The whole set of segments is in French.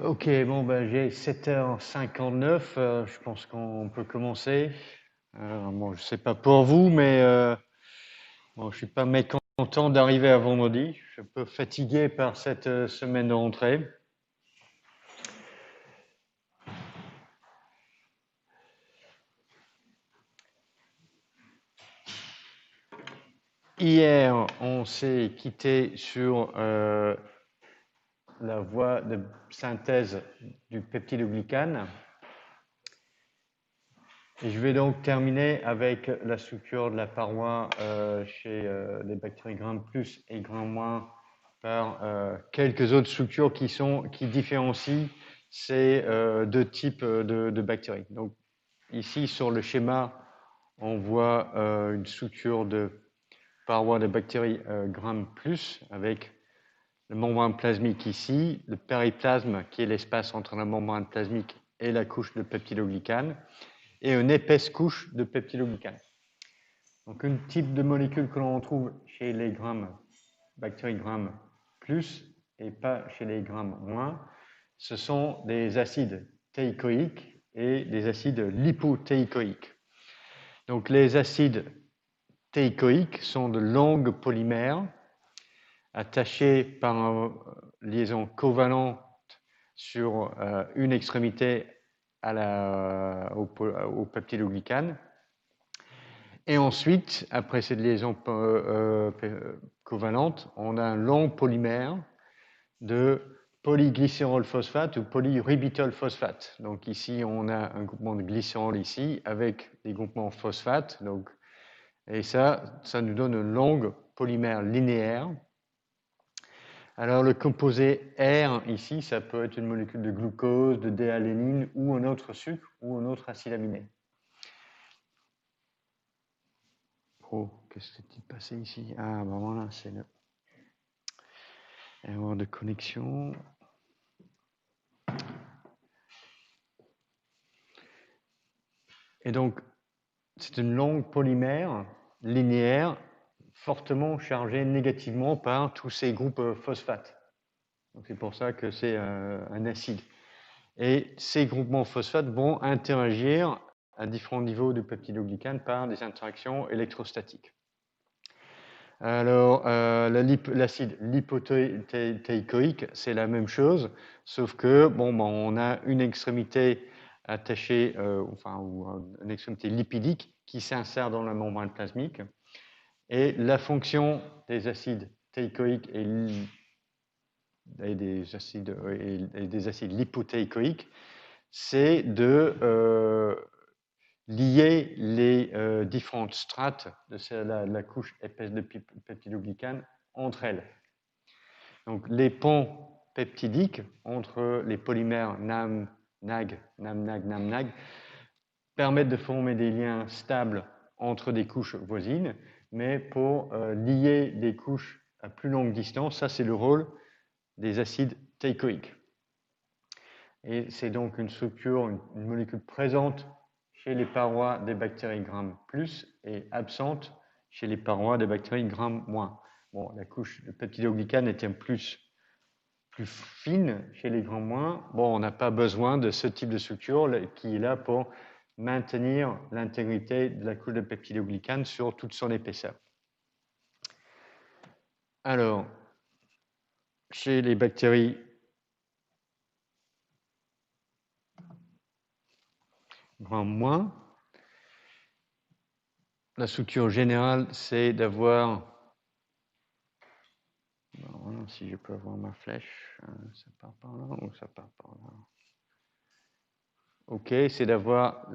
Ok, bon, ben, j'ai 7h59, je pense qu'on peut commencer. Bon, je sais pas pour vous, mais bon, je suis pas mécontent d'arriver à vendredi. Je suis un peu fatigué par cette semaine de rentrée. Hier, on s'est quitté sur la voie de synthèse du peptidoglycane. Et je vais donc terminer avec la structure de la paroi chez les bactéries gram plus et gram moins par quelques autres structures qui différencient ces deux types de bactéries. Donc ici sur le schéma, on voit une structure de paroi de bactéries gram plus avec le membrane plasmique ici, le périplasme qui est l'espace entre la membrane plasmique et la couche de peptidoglycane, et une épaisse couche de peptidoglycane. Donc, un type de molécule que l'on retrouve chez les bactéries gram plus et pas chez les gram moins, ce sont des acides théicoïques et des acides lipothéicoïques. Donc, les acides théicoïques sont de longues polymères attachés par une liaison covalente sur une extrémité au peptidoglycane. Et ensuite, après cette liaison covalente, on a un long polymère de polyglycérol phosphate ou polyribitol phosphate. Donc ici, on a un groupement de glycérol ici avec des groupements phosphate. Donc, et ça nous donne une longue polymère linéaire. Alors le composé R ici, ça peut être une molécule de glucose, de déalénine ou un autre sucre ou un autre acide aminé. Oh, qu'est-ce qui s'est passé ici? Ah, ben voilà, c'est le erreur de connexion. Et donc, c'est une longue polymère linéaire fortement chargée négativement par tous ces groupes phosphates. C'est pour ça que c'est un acide. Et ces groupements phosphates vont interagir à différents niveaux du peptidoglycane par des interactions électrostatiques. Alors, l'acide lipothéicoïque, c'est la même chose, sauf que bon, on a une extrémité attachée, ou une extrémité lipidique qui s'insère dans la membrane plasmique. Et la fonction des acides théicoïques et des acides lipothéicoïques, c'est de lier les différentes strates de la couche épaisse de peptidoglycane entre elles. Donc les ponts peptidiques entre les polymères NAM, NAG, NAM, NAG, NAM, NAG permettent de former des liens stables entre des couches voisines, mais pour lier des couches à plus longue distance, ça c'est le rôle des acides théicoïques. Et c'est donc une structure, une molécule présente chez les parois des bactéries gram plus et absente chez les parois des bactéries gram moins. Bon, la couche de peptidoglycane était plus fine chez les gram moins. Bon, on n'a pas besoin de ce type de structure qui est là pour maintenir l'intégrité de la couche de peptidoglycane sur toute son épaisseur. Alors, chez les bactéries gram moins, la structure générale, c'est d'avoir... Bon, si je peux avoir ma flèche, ça part par là ou ça part par là. Ok, c'est d'avoir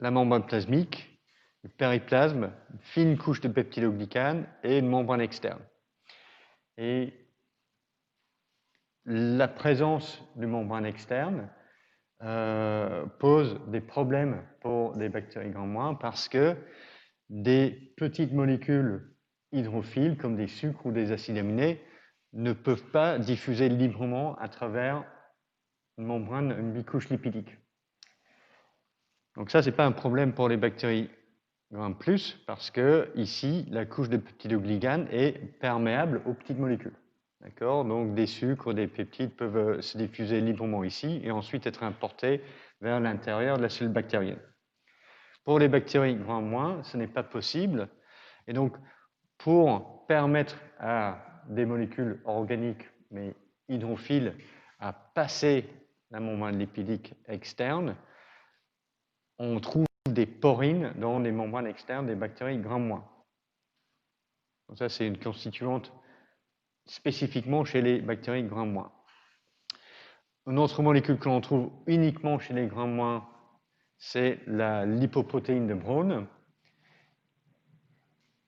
la membrane plasmique, le périplasme, une fine couche de peptidoglycane et une membrane externe. Et la présence de membrane externe pose des problèmes pour les bactéries gram moins parce que des petites molécules hydrophiles comme des sucres ou des acides aminés ne peuvent pas diffuser librement à travers une membrane, une bicouche lipidique. Donc ça, ce n'est pas un problème pour les bactéries gram plus parce que ici, la couche de peptidoglycane est perméable aux petites molécules. D'accord? Donc des sucres, des peptides peuvent se diffuser librement ici et ensuite être importés vers l'intérieur de la cellule bactérienne. Pour les bactéries Gram-, ce n'est pas possible. Et donc, pour permettre à des molécules organiques, mais hydrophiles, à passer la membrane lipidique externe, on trouve des porines dans les membranes externes des bactéries Gram-. Donc ça, c'est une constituante spécifiquement chez les bactéries Gram-. Une autre molécule que l'on trouve uniquement chez les Gram-, c'est la lipoprotéine de Brown,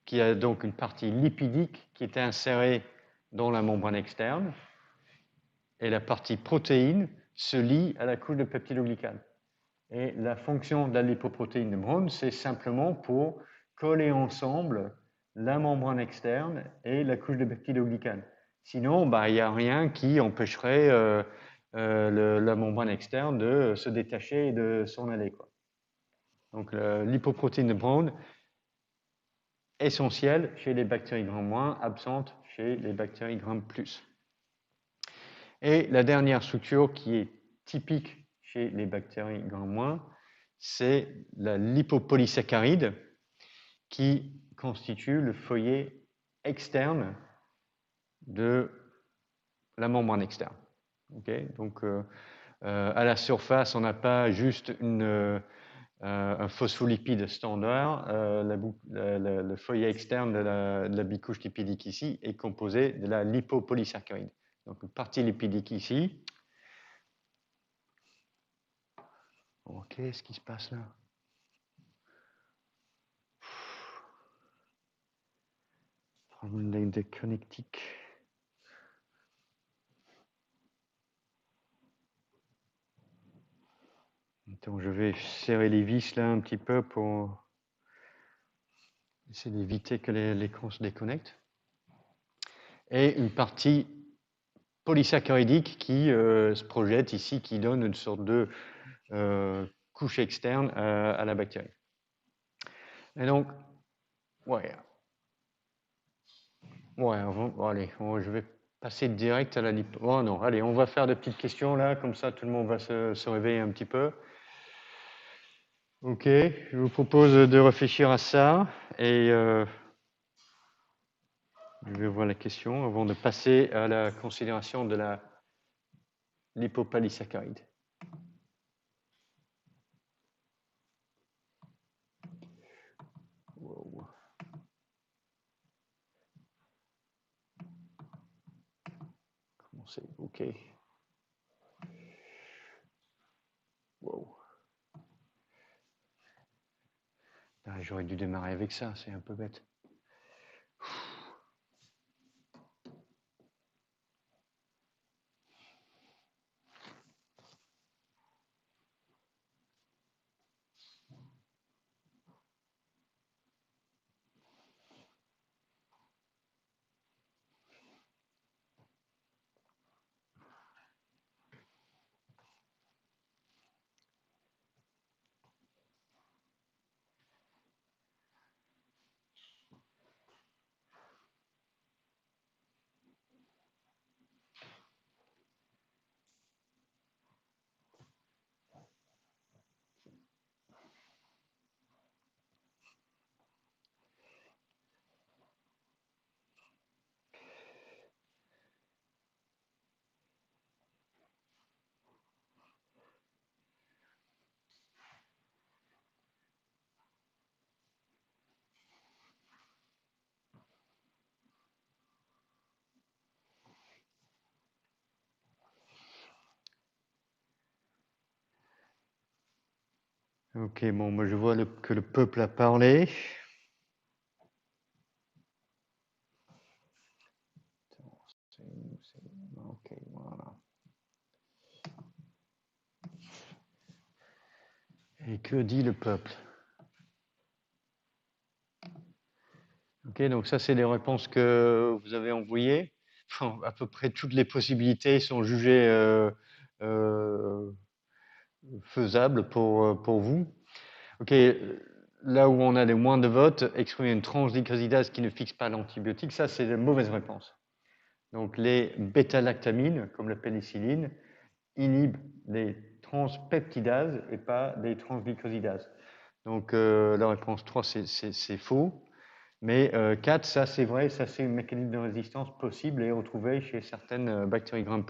qui a donc une partie lipidique qui est insérée dans la membrane externe, et la partie protéine se lie à la couche de peptidoglycane. Et la fonction de la lipoprotéine de Brown, c'est simplement pour coller ensemble la membrane externe et la couche de peptidoglycane. Sinon, il n'y a rien qui empêcherait la membrane externe de se détacher et de s'en aller, quoi. Donc, la lipoprotéine de Brown, essentielle chez les bactéries Gram-, absente chez les bactéries Gram+. Et la dernière structure qui est typique chez les bactéries Gram-, c'est la lipopolysaccharide qui constitue le feuillet externe de la membrane externe. Okay? Donc, à la surface, on n'a pas juste un phospholipide standard. Le feuillet externe de la bicouche lipidique ici est composé de la lipopolysaccharide. Donc, une partie lipidique ici. Ok, qu'est-ce qui se passe là? Problème de connectique. Donc, je vais serrer les vis là un petit peu pour essayer d'éviter que l'écran se déconnecte. Et une partie polysaccharidique qui se projette ici, qui donne une sorte de couche externe à la bactérie. Et donc, ouais, allez, je vais passer direct à la lipo. Oh non, allez, on va faire des petites questions là, comme ça tout le monde va se réveiller un petit peu. Ok, je vous propose de réfléchir à ça et je vais voir la question avant de passer à la considération de la lipopolysaccharide. Wow. Comment c'est? Ok. Wow. J'aurais dû démarrer avec ça, c'est un peu bête. Ok, bon, moi je vois que le peuple a parlé. Ok, voilà. Et que dit le peuple? Ok, donc ça c'est les réponses que vous avez envoyées. Enfin, à peu près toutes les possibilités sont jugées faisables pour vous. Ok, là où on a les moins de votes, exprimer une transglycosidase qui ne fixe pas l'antibiotique, ça c'est une mauvaise réponse. Donc les bêta-lactamines, comme la pénicilline, inhibent les transpeptidases et pas des transglycosidases. Donc la réponse 3, c'est faux. Mais 4, ça c'est vrai, ça c'est un mécanisme de résistance possible et retrouvé chez certaines bactéries Gram+.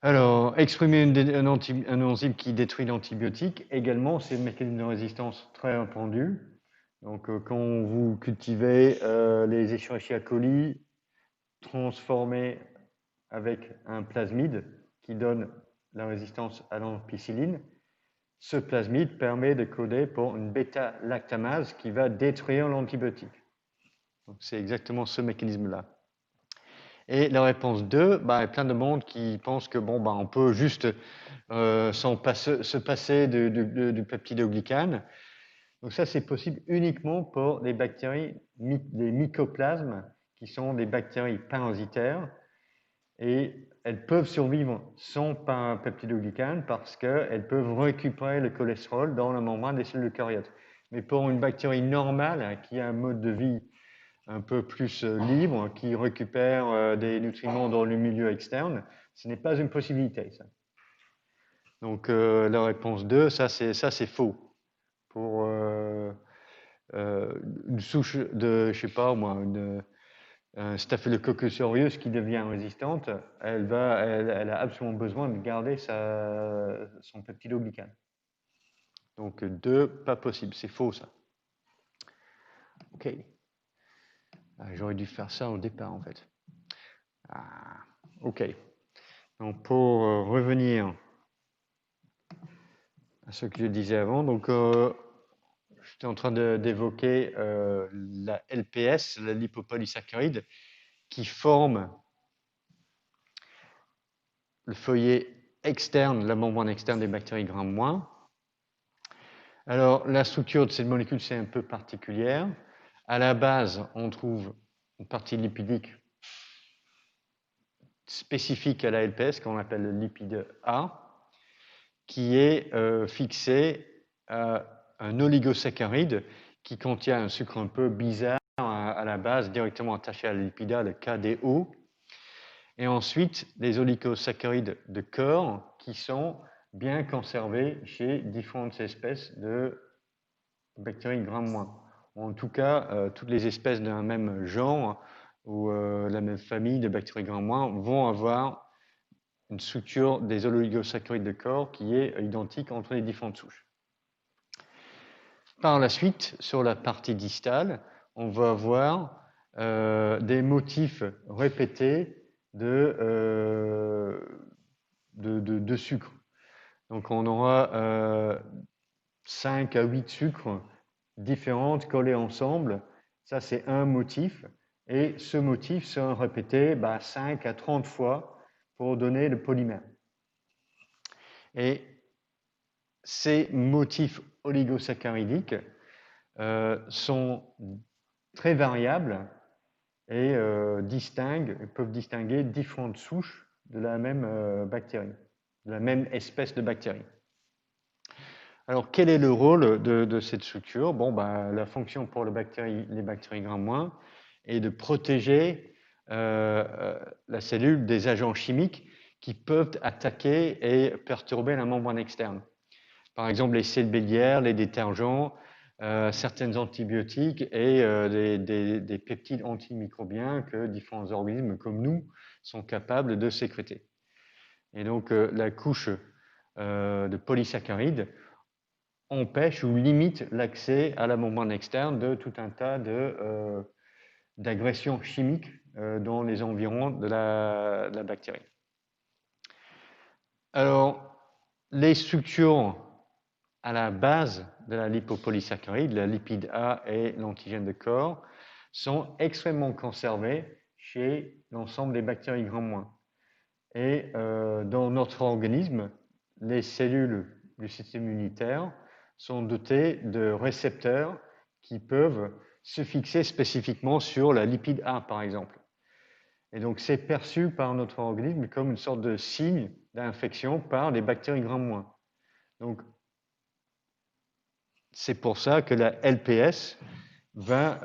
Alors, exprimer un enzyme qui détruit l'antibiotique, également, c'est un mécanisme de résistance très répandu. Donc, quand vous cultivez les Escherichia coli transformés avec un plasmide qui donne la résistance à l'ampicilline, ce plasmide permet de coder pour une bêta-lactamase qui va détruire l'antibiotique. Donc, c'est exactement ce mécanisme-là. Et la réponse 2, il y a plein de monde qui pense que on peut juste se passer du peptidoglycane. Donc ça, c'est possible uniquement pour des bactéries, des mycoplasmes, qui sont des bactéries parasitaires. Et elles peuvent survivre sans peptidoglycane parce qu'elles peuvent récupérer le cholestérol dans la membrane des cellules eucaryotes. Mais pour une bactérie normale qui a un mode de vie un peu plus libre, qui récupère des nutriments dans le milieu externe, ce n'est pas une possibilité, ça. Donc la réponse 2, ça c'est faux. Pour une souche de, je sais pas moi, un Staphylococcus aureus qui devient résistante, elle a absolument besoin de garder son peptidoglycane. Donc 2, pas possible, c'est faux ça. Ok. J'aurais dû faire ça au départ en fait. Ok. Donc pour revenir à ce que je disais avant, donc j'étais en train d'évoquer la LPS, la lipopolysaccharide, qui forme le feuillet externe, la membrane externe des bactéries Gram-. Alors, la structure de cette molécule, c'est un peu particulière. À la base, on trouve une partie lipidique spécifique à la LPS, qu'on appelle le lipide A, qui est fixé à un oligosaccharide qui contient un sucre un peu bizarre à la base, directement attaché à la lipide A, le KDO. Et ensuite, les oligosaccharides de corps qui sont bien conservés chez différentes espèces de bactéries Gram-. En tout cas, toutes les espèces d'un même genre ou la même famille de bactéries Gram- vont avoir une structure des oligosaccharides de corps qui est identique entre les différentes souches. Par la suite, sur la partie distale, on va avoir des motifs répétés de sucre. Donc on aura 5 à 8 sucres différentes collées ensemble. Ça, c'est un motif. Et ce motif sera répété 5 à 30 fois pour donner le polymère. Et ces motifs oligosaccharidiques sont très variables et peuvent distinguer différentes souches de la même bactérie, de la même espèce de bactérie. Alors, quel est le rôle de cette structure? La fonction pour les bactéries Gram- est de protéger la cellule des agents chimiques qui peuvent attaquer et perturber la membrane externe. Par exemple, les sels biliaires, les détergents, certains antibiotiques et des peptides antimicrobiens que différents organismes comme nous sont capables de sécréter. Et donc, la couche de polysaccharides empêche ou limite l'accès à la membrane externe de tout un tas d'agressions chimiques dans les environs de la bactérie. Alors, les structures à la base de la lipopolysaccharide, la lipide A et l'antigène de corps, sont extrêmement conservées chez l'ensemble des bactéries Gram-. Et dans notre organisme, les cellules du système immunitaire sont dotées de récepteurs qui peuvent se fixer spécifiquement sur la lipide A, par exemple. Et donc, c'est perçu par notre organisme comme une sorte de signe d'infection par des bactéries Gram-. Donc, c'est pour ça que la LPS va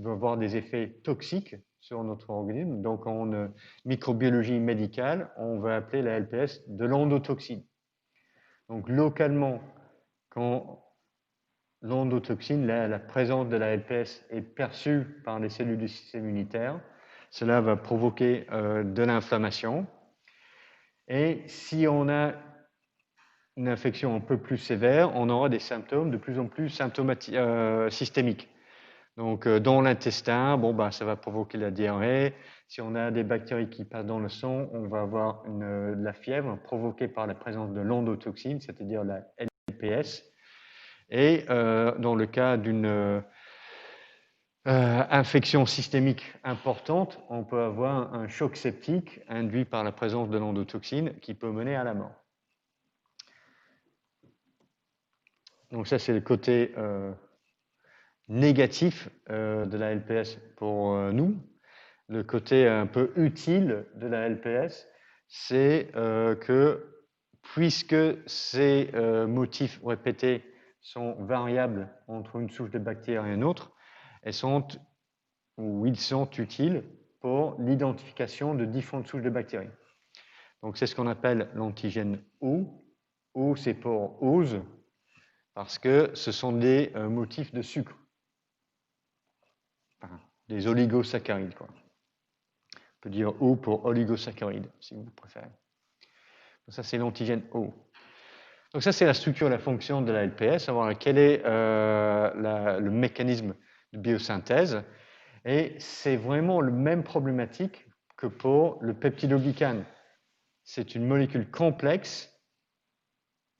avoir des effets toxiques sur notre organisme. Donc, en microbiologie médicale, on va appeler la LPS de l'endotoxine. Donc, localement, quand l'endotoxine, la présence de la LPS est perçue par les cellules du système immunitaire, cela va provoquer de l'inflammation. Et si on a une infection un peu plus sévère, on aura des symptômes de plus en plus systémiques. Donc, dans l'intestin, ça va provoquer la diarrhée. Si on a des bactéries qui passent dans le sang, on va avoir de la fièvre provoquée par la présence de l'endotoxine, c'est-à-dire la LPS. Et dans le cas d'une infection systémique importante, on peut avoir un choc septique induit par la présence de l'endotoxine qui peut mener à la mort. Donc ça, c'est le côté négatif de la LPS pour nous. Le côté un peu utile de la LPS, c'est que puisque ces motifs répétés sont variables entre une souche de bactéries et une autre, ils sont utiles pour l'identification de différentes souches de bactéries. Donc c'est ce qu'on appelle l'antigène O. O, c'est pour ose, parce que ce sont des motifs de sucre, enfin, des oligosaccharides, quoi. On peut dire O pour oligosaccharides, si vous préférez. Donc ça, c'est l'antigène O. Donc ça, c'est la structure et la fonction de la LPS, savoir quel est le mécanisme de biosynthèse. Et c'est vraiment le même problématique que pour le peptidoglycane. C'est une molécule complexe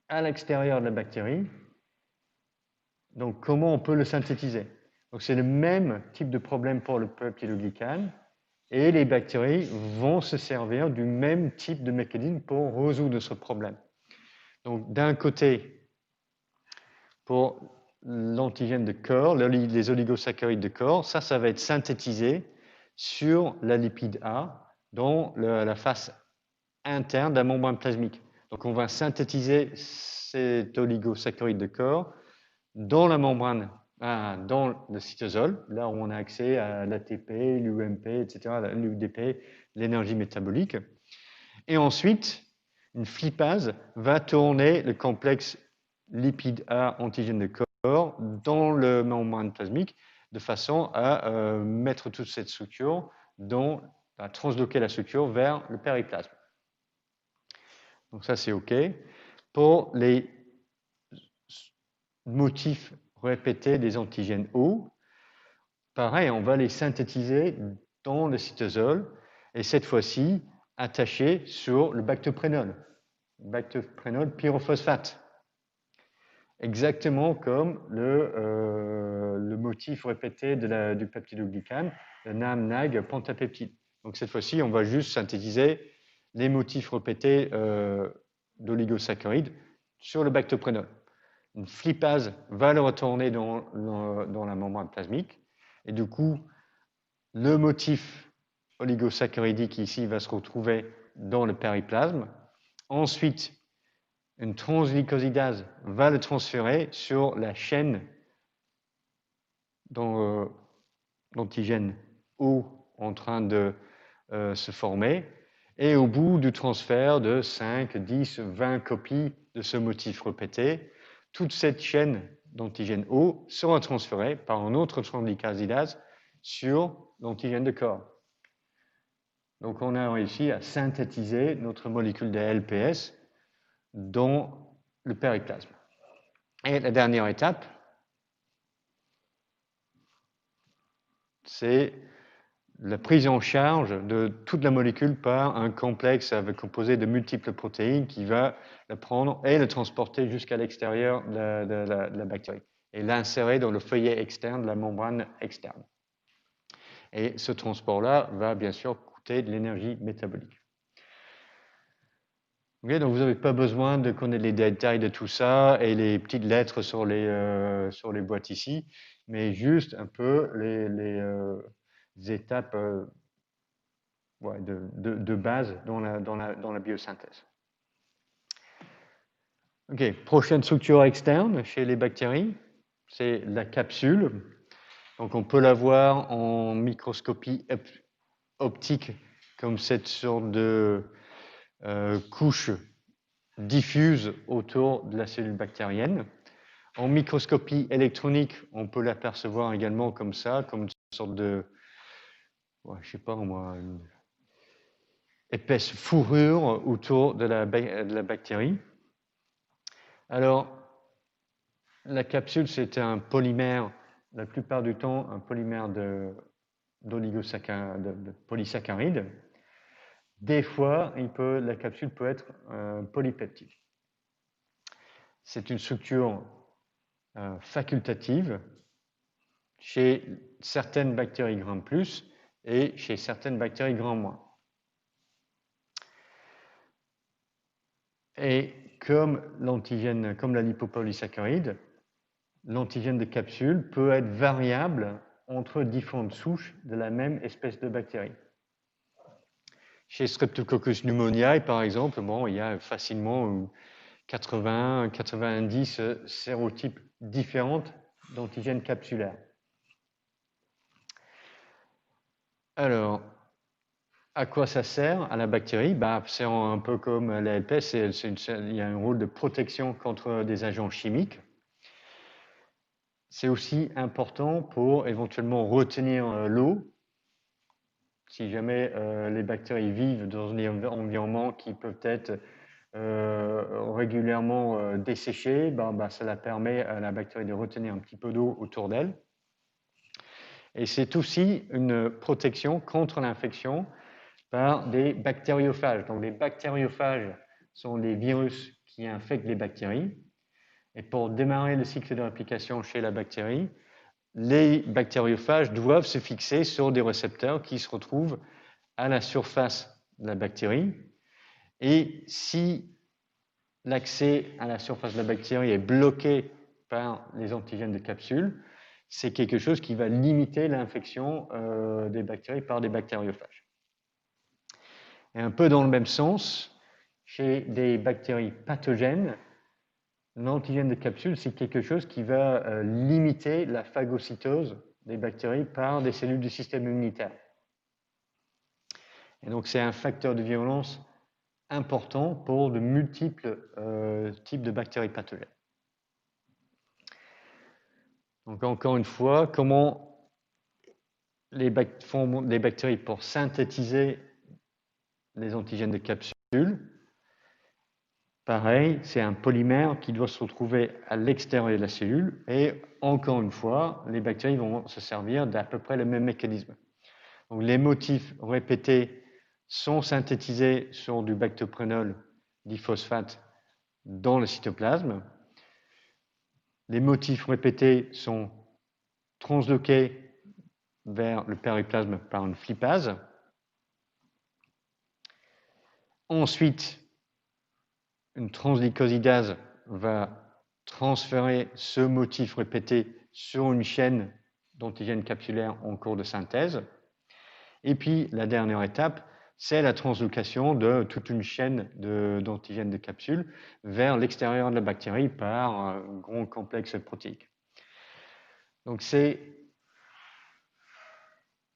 à l'extérieur de la bactérie. Donc, comment on peut le synthétiser? Donc, c'est le même type de problème pour le peptidoglycane. Et les bactéries vont se servir du même type de mécanisme pour résoudre ce problème. Donc, d'un côté, pour l'antigène de corps, les oligosaccharides de corps, ça va être synthétisé sur la lipide A dans la face interne de la membrane plasmique. Donc, on va synthétiser cet oligosaccharide de corps dans la membrane, dans le cytosol, là où on a accès à l'ATP, l'UMP, etc., l'UDP, l'énergie métabolique. Et ensuite, une flippase va tourner le complexe lipide A antigène de corps dans le membrane plasmique de façon à mettre toute cette structure, à transloquer la structure vers le périplasme. Donc ça, c'est OK. Pour les motifs répétés des antigènes O, pareil, on va les synthétiser dans le cytosol et cette fois-ci attachés sur le bactoprénol pyrophosphate. Exactement comme le motif répété du peptidoglycane, le NAM-NAG pentapeptide. Donc cette fois-ci, on va juste synthétiser les motifs répétés d'oligosaccharides sur le bactoprénol. Une flippase va le retourner dans la membrane plasmique et du coup, le motif oligosaccharidique ici va se retrouver dans le périplasme. Ensuite, une transglycosidase va le transférer sur la chaîne d'antigène O en train de se former. Et au bout du transfert de 5, 10, 20 copies de ce motif répété, toute cette chaîne d'antigène O sera transférée par un autre transglycosidase sur l'antigène de corps. Donc on a réussi à synthétiser notre molécule de LPS dans le périplasme. Et la dernière étape, c'est la prise en charge de toute la molécule par un complexe composé de multiples protéines qui va la prendre et le transporter jusqu'à l'extérieur de la bactérie et l'insérer dans le feuillet externe de la membrane externe. Et ce transport-là va bien sûr coûter de l'énergie métabolique. Okay, donc vous n'avez pas besoin de connaître les détails de tout ça et les petites lettres sur les boîtes ici, mais juste un peu les étapes de base dans la biosynthèse. Okay, prochaine structure externe chez les bactéries, c'est la capsule. Donc on peut la voir en microscopie optique comme cette sorte de couche diffuse autour de la cellule bactérienne. En microscopie électronique, on peut l'apercevoir également comme ça, comme une sorte de, je sais pas moi, une épaisse fourrure autour de la bactérie. Alors, la capsule, c'est un polymère, la plupart du temps, un polymère de polysaccharides. Des fois, la capsule peut être polypeptide. C'est une structure facultative chez certaines bactéries gram plus et chez certaines bactéries gram moins. Et comme l'antigène, comme la lipopolysaccharide, l'antigène de capsule peut être variable entre différentes souches de la même espèce de bactérie. Chez Streptococcus pneumoniae, par exemple, bon, il y a facilement 80-90 sérotypes différents d'antigènes capsulaires. Alors, à quoi ça sert à la bactérie? C'est un peu comme la LPS, il y a un rôle de protection contre des agents chimiques. C'est aussi important pour éventuellement retenir l'eau. Si jamais les bactéries vivent dans un environnement qui peut être régulièrement desséché, ça la permet à la bactérie de retenir un petit peu d'eau autour d'elle. Et c'est aussi une protection contre l'infection par des bactériophages. Donc les bactériophages sont les virus qui infectent les bactéries. Et pour démarrer le cycle de réplication chez la bactérie, les bactériophages doivent se fixer sur des récepteurs qui se retrouvent à la surface de la bactérie. Et si l'accès à la surface de la bactérie est bloqué par les antigènes de capsule, c'est quelque chose qui va limiter l'infection des bactéries par des bactériophages. Et un peu dans le même sens, chez des bactéries pathogènes, l'antigène de capsule, c'est quelque chose qui va limiter la phagocytose des bactéries par des cellules du système immunitaire. Et donc, c'est un facteur de virulence important pour de multiples types de bactéries pathogènes. Donc, encore une fois, comment font les bactéries pour synthétiser les antigènes de capsule? Pareil, c'est un polymère qui doit se retrouver à l'extérieur de la cellule et encore une fois, les bactéries vont se servir d'à peu près le même mécanisme. Donc, les motifs répétés sont synthétisés sur du bactoprénol diphosphate dans le cytoplasme. Les motifs répétés sont transloqués vers le périplasme par une flippase. Ensuite, une transglycosidase va transférer ce motif répété sur une chaîne d'antigènes capsulaires en cours de synthèse. Et puis, la dernière étape, c'est la translocation de toute une chaîne d'antigènes de capsule vers l'extérieur de la bactérie par un grand complexe protéique. Donc, c'est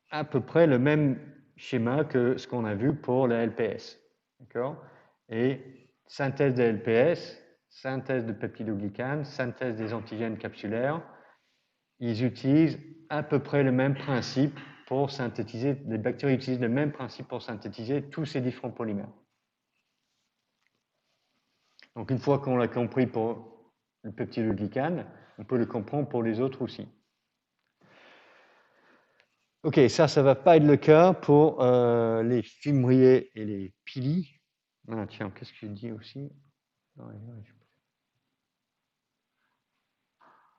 à peu près le même schéma que ce qu'on a vu pour la LPS. D'accord ? Et synthèse de LPS, synthèse de peptidoglycanes, synthèse des antigènes capsulaires, ils utilisent à peu près le même principe pour synthétiser, les bactéries utilisent le même principe pour synthétiser tous ces différents polymères. Donc une fois qu'on l'a compris pour le peptidoglycane, on peut le comprendre pour les autres aussi. Ok, ça ne va pas être le cas pour les fimbriers et les pili. Ah, tiens, qu'est-ce que je dis aussi?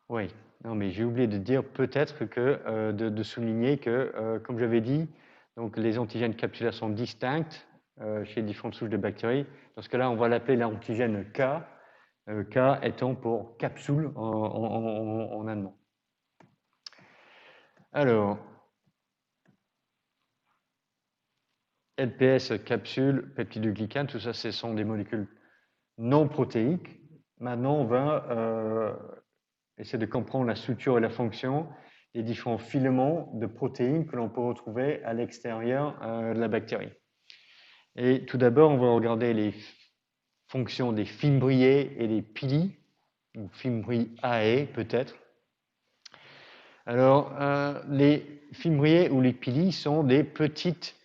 Oui, non, mais j'ai oublié de dire peut-être que de souligner que, comme j'avais dit, donc les antigènes capsulaires sont distincts chez différentes souches de bactéries. Dans ce cas-là, on va l'appeler l'antigène K, K étant pour capsule en allemand. Alors, LPS, capsule, peptidoglycane, tout ça, ce sont des molécules non protéiques. Maintenant, on va essayer de comprendre la structure et la fonction des différents filaments de protéines que l'on peut retrouver à l'extérieur de la bactérie. Et tout d'abord, on va regarder les fonctions des fimbriers et des pili, ou fimbriae peut-être. Alors, les fimbriers ou les pili sont des petites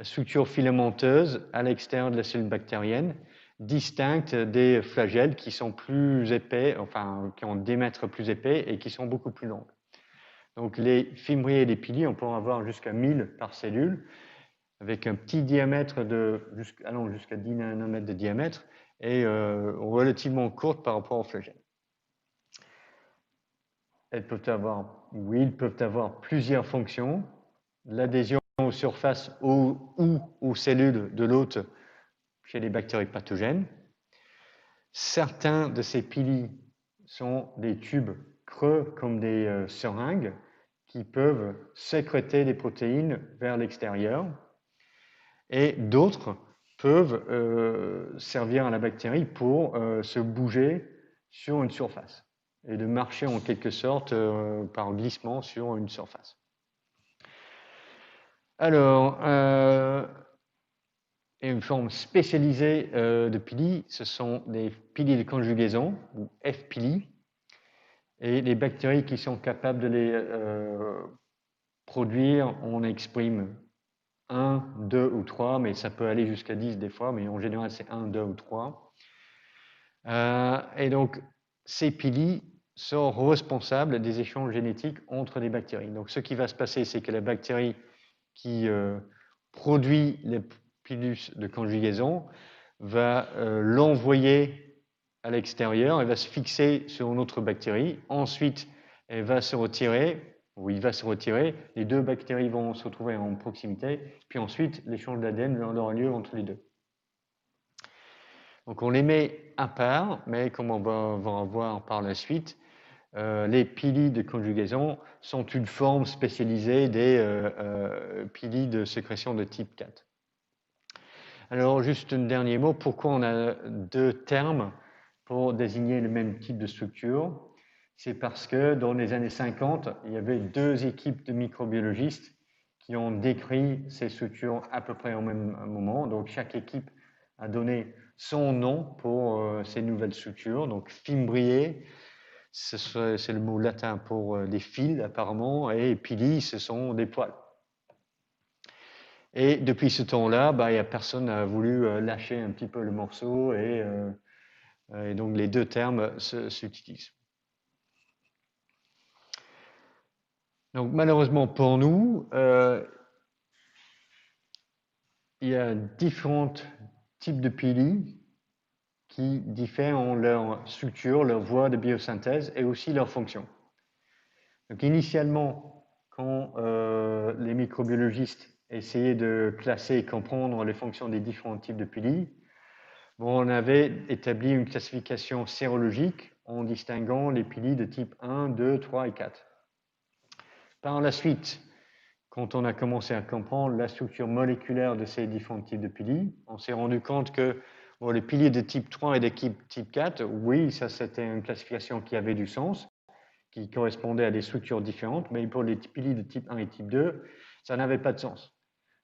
structures filamenteuses à l'extérieur de la cellule bactérienne, distinctes des flagelles qui sont plus épais, enfin, qui ont des diamètres plus épais et qui sont beaucoup plus longues. Donc, les fimbriers et les pili, on peut en avoir jusqu'à 1000 par cellule, avec un petit diamètre allant jusqu'à 10 nanomètres de diamètre et relativement courte par rapport aux flagelles. Ils peuvent avoir plusieurs fonctions. L'adhésion aux surfaces ou aux cellules de l'hôte chez les bactéries pathogènes. Certains de ces pili sont des tubes creux comme des seringues qui peuvent sécréter des protéines vers l'extérieur. Et d'autres peuvent servir à la bactérie pour se bouger sur une surface et de marcher en quelque sorte par glissement sur une surface. Alors, une forme spécialisée de pili, ce sont des pili de conjugaison, ou F-pili, et les bactéries qui sont capables de les produire, on exprime 1, 2 ou 3, mais ça peut aller jusqu'à 10 des fois, mais en général c'est 1, 2 ou 3. Et donc, ces pili sont responsables des échanges génétiques entre les bactéries. Donc, ce qui va se passer, c'est que la bactérie qui produit les pilus de conjugaison va l'envoyer à l'extérieur, elle va se fixer sur une autre bactérie, ensuite elle va se retirer, ou il va se retirer, les deux bactéries vont se retrouver en proximité, puis ensuite l'échange d'ADN aura lieu entre les deux. Donc on les met à part, mais comme on va voir par la suite, les pili de conjugaison sont une forme spécialisée des pili de sécrétion de type 4. Alors juste un dernier mot, pourquoi on a deux termes pour désigner le même type de structure? C'est parce que dans les années 50, il y avait deux équipes de microbiologistes qui ont décrit ces structures à peu près au même moment. Donc chaque équipe a donné son nom pour ces nouvelles structures. Donc fimbrier, c'est le mot latin pour des fils apparemment, et pili, ce sont des poils. Et depuis ce temps-là, personne n'a voulu lâcher un petit peu le morceau et donc les deux termes s'utilisent. Donc malheureusement pour nous, il y a différents types de pili qui diffèrent en leur structure, leur voie de biosynthèse et aussi leur fonction. Donc initialement, quand les microbiologistes essayaient de classer et comprendre les fonctions des différents types de pili, on avait établi une classification sérologique en distinguant les pili de type 1, 2, 3 et 4. Par la suite, quand on a commencé à comprendre la structure moléculaire de ces différents types de pili, on s'est rendu compte que les pili de type 3 et de type 4, oui, ça c'était une classification qui avait du sens, qui correspondait à des structures différentes, mais pour les pili de type 1 et type 2, ça n'avait pas de sens.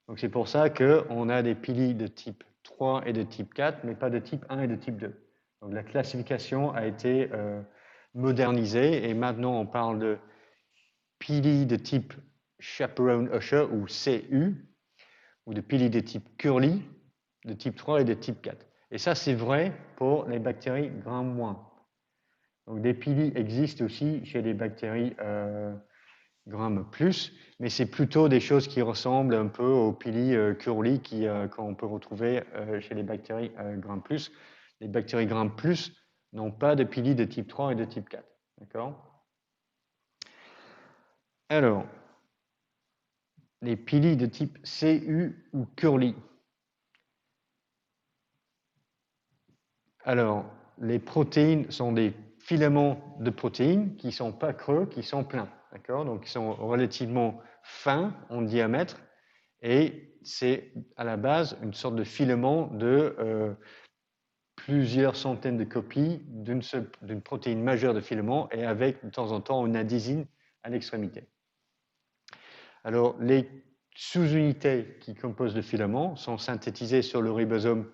Donc c'est pour ça qu'on a des pili de type 3 et de type 4, mais pas de type 1 et de type 2. Donc la classification a été modernisée et maintenant on parle de pili de type Chaperone-Usher ou CU, ou de pili de type Curly, de type 3 et de type 4. Et ça c'est vrai pour les bactéries Gram-. Donc des pili existent aussi chez les bactéries Gram+, mais c'est plutôt des choses qui ressemblent un peu aux pili Curly qu'on peut retrouver chez les bactéries Gram+. Les bactéries Gram+ n'ont pas de pili de type 3 et de type 4. D'accord? Alors, les pili de type CU ou Curly. Alors, les protéines sont des filaments de protéines qui ne sont pas creux, qui sont pleins. D'accord? Donc, ils sont relativement fins en diamètre et c'est à la base une sorte de filament de plusieurs centaines de copies d'une protéine majeure de filament et avec de temps en temps une adésine à l'extrémité. Alors, les sous-unités qui composent le filament sont synthétisées sur le ribosome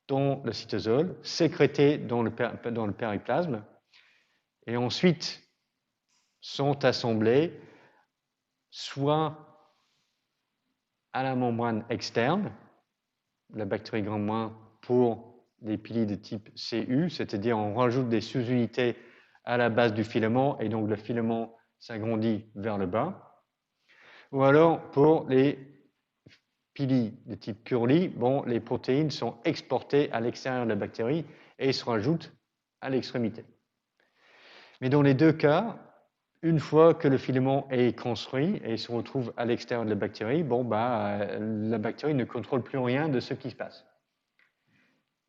dans le cytosol, sécrétées dans le périplasme, et ensuite sont assemblées soit à la membrane externe, la bactérie Gram- pour les piliers de type CU, c'est-à-dire on rajoute des sous-unités à la base du filament et donc le filament s'agrandit vers le bas. Ou alors pour les piliers de type Curly, bon, les protéines sont exportées à l'extérieur de la bactérie et se rajoutent à l'extrémité. Mais dans les deux cas, une fois que le filament est construit et se retrouve à l'extérieur de la bactérie, bon, la bactérie ne contrôle plus rien de ce qui se passe.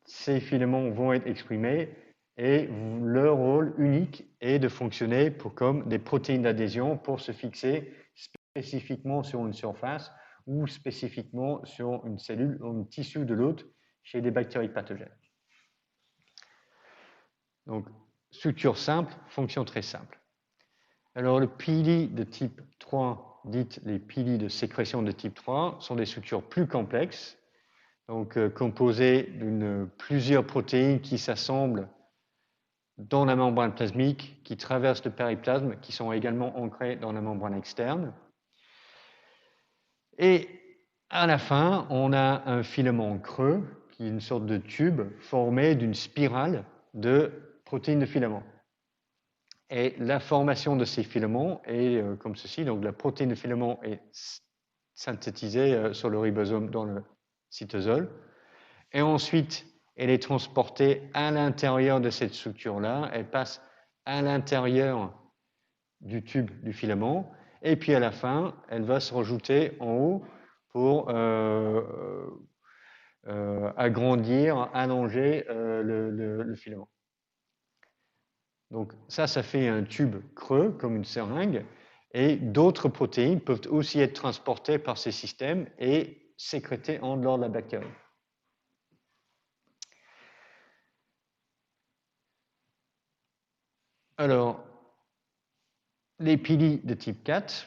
Ces filaments vont être exprimés et leur rôle unique est de fonctionner comme des protéines d'adhésion pour se fixer spécifiquement sur une surface ou spécifiquement sur une cellule ou un tissu de l'hôte chez des bactéries pathogènes. Donc, structure simple, fonction très simple. Alors, le pili de type 3, dites les pili de sécrétion de type 3, sont des structures plus complexes, donc composées de plusieurs protéines qui s'assemblent dans la membrane plasmique, qui traversent le périplasme, qui sont également ancrées dans la membrane externe. Et à la fin, on a un filament creux, qui est une sorte de tube formé d'une spirale de protéines de filament. Et la formation de ces filaments est comme ceci. Donc la protéine de filament est synthétisée sur le ribosome dans le cytosol. Et ensuite, elle est transportée à l'intérieur de cette structure-là. Elle passe à l'intérieur du tube du filament. Et puis à la fin, elle va se rajouter en haut pour agrandir, allonger le filament. Donc ça fait un tube creux comme une seringue et d'autres protéines peuvent aussi être transportées par ces systèmes et sécrétées en dehors de la bactérie. Alors, les pili de type 4,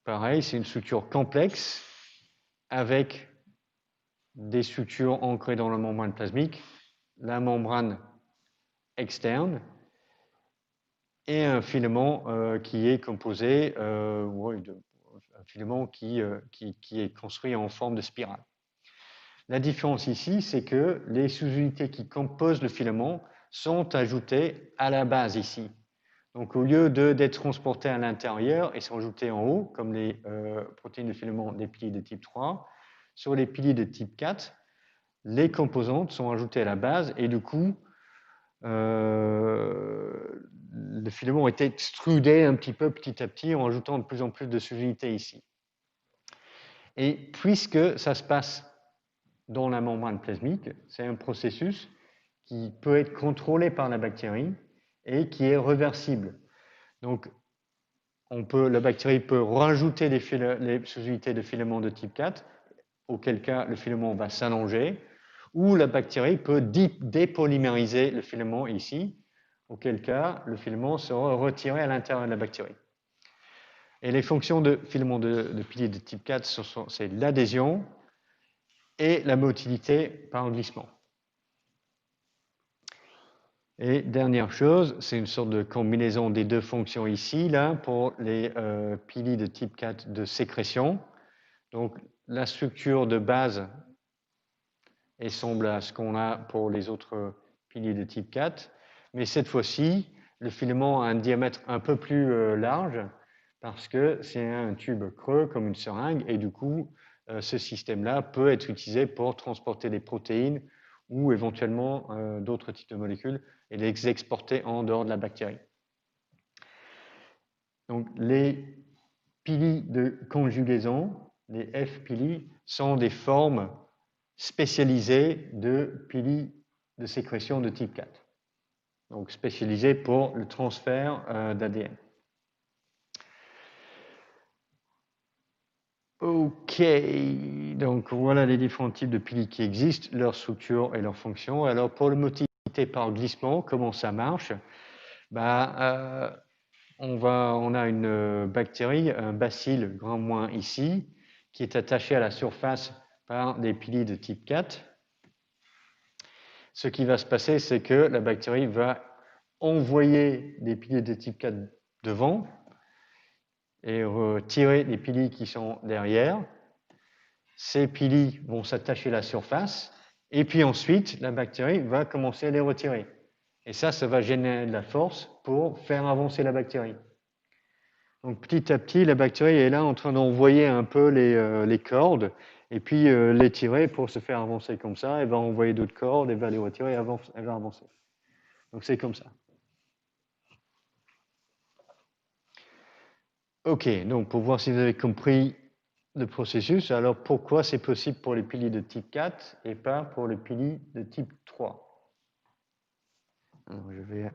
pareil, c'est une structure complexe avec des structures ancrées dans la membrane plasmique, la membrane externe, et un filament qui est composé, un filament qui est construit en forme de spirale. La différence ici, c'est que les sous-unités qui composent le filament sont ajoutées à la base ici. Donc au lieu d'être transportées à l'intérieur et sont ajoutées en haut, comme les protéines de filament des piliers de type 3, sur les piliers de type 4, les composantes sont ajoutées à la base et du coup, le filament est extrudé un petit peu petit à petit en ajoutant de plus en plus de sous-unités ici. Et puisque ça se passe dans la membrane plasmique, c'est un processus qui peut être contrôlé par la bactérie et qui est réversible. Donc, la bactérie peut rajouter les sous-unités de filaments de type 4, auquel cas le filament va s'allonger, ou la bactérie peut dépolymériser le filament ici, auquel cas le filament sera retiré à l'intérieur de la bactérie. Et les fonctions de filaments de piliers de type 4, c'est l'adhésion et la motilité par glissement. Et dernière chose, c'est une sorte de combinaison des deux fonctions ici, là, pour les piliers de type 4 de sécrétion. Donc, la structure de base semble à ce qu'on a pour les autres piliers de type 4, mais cette fois-ci, le filament a un diamètre un peu plus large parce que c'est un tube creux comme une seringue et du coup, ce système-là peut être utilisé pour transporter des protéines ou éventuellement d'autres types de molécules et les exporter en dehors de la bactérie. Donc, les piliers de conjugaison, les F-piliers, sont des formes spécialisées de piliers de sécrétion de type 4. Donc, spécialisées pour le transfert d'ADN. OK, donc voilà les différents types de piliers qui existent, leur structure et leur fonction. Alors, pour la motilité par glissement, comment ça marche? On on a une bactérie, un bacille grand- ici, qui est attaché à la surface par des piliers de type 4. Ce qui va se passer, c'est que la bactérie va envoyer des piliers de type 4 devant et retirer les piliers qui sont derrière. Ces piliers vont s'attacher à la surface et puis ensuite, la bactérie va commencer à les retirer. Et ça va générer de la force pour faire avancer la bactérie. Donc petit à petit, la bactérie est là en train d'envoyer un peu les cordes et puis les tirer pour se faire avancer comme ça. Elle va envoyer d'autres cordes, elle va les retirer, elle va avancer. Donc c'est comme ça. Ok, donc pour voir si vous avez compris le processus, alors pourquoi c'est possible pour les piliers de type 4 et pas pour les piliers de type 3? Alors je vais...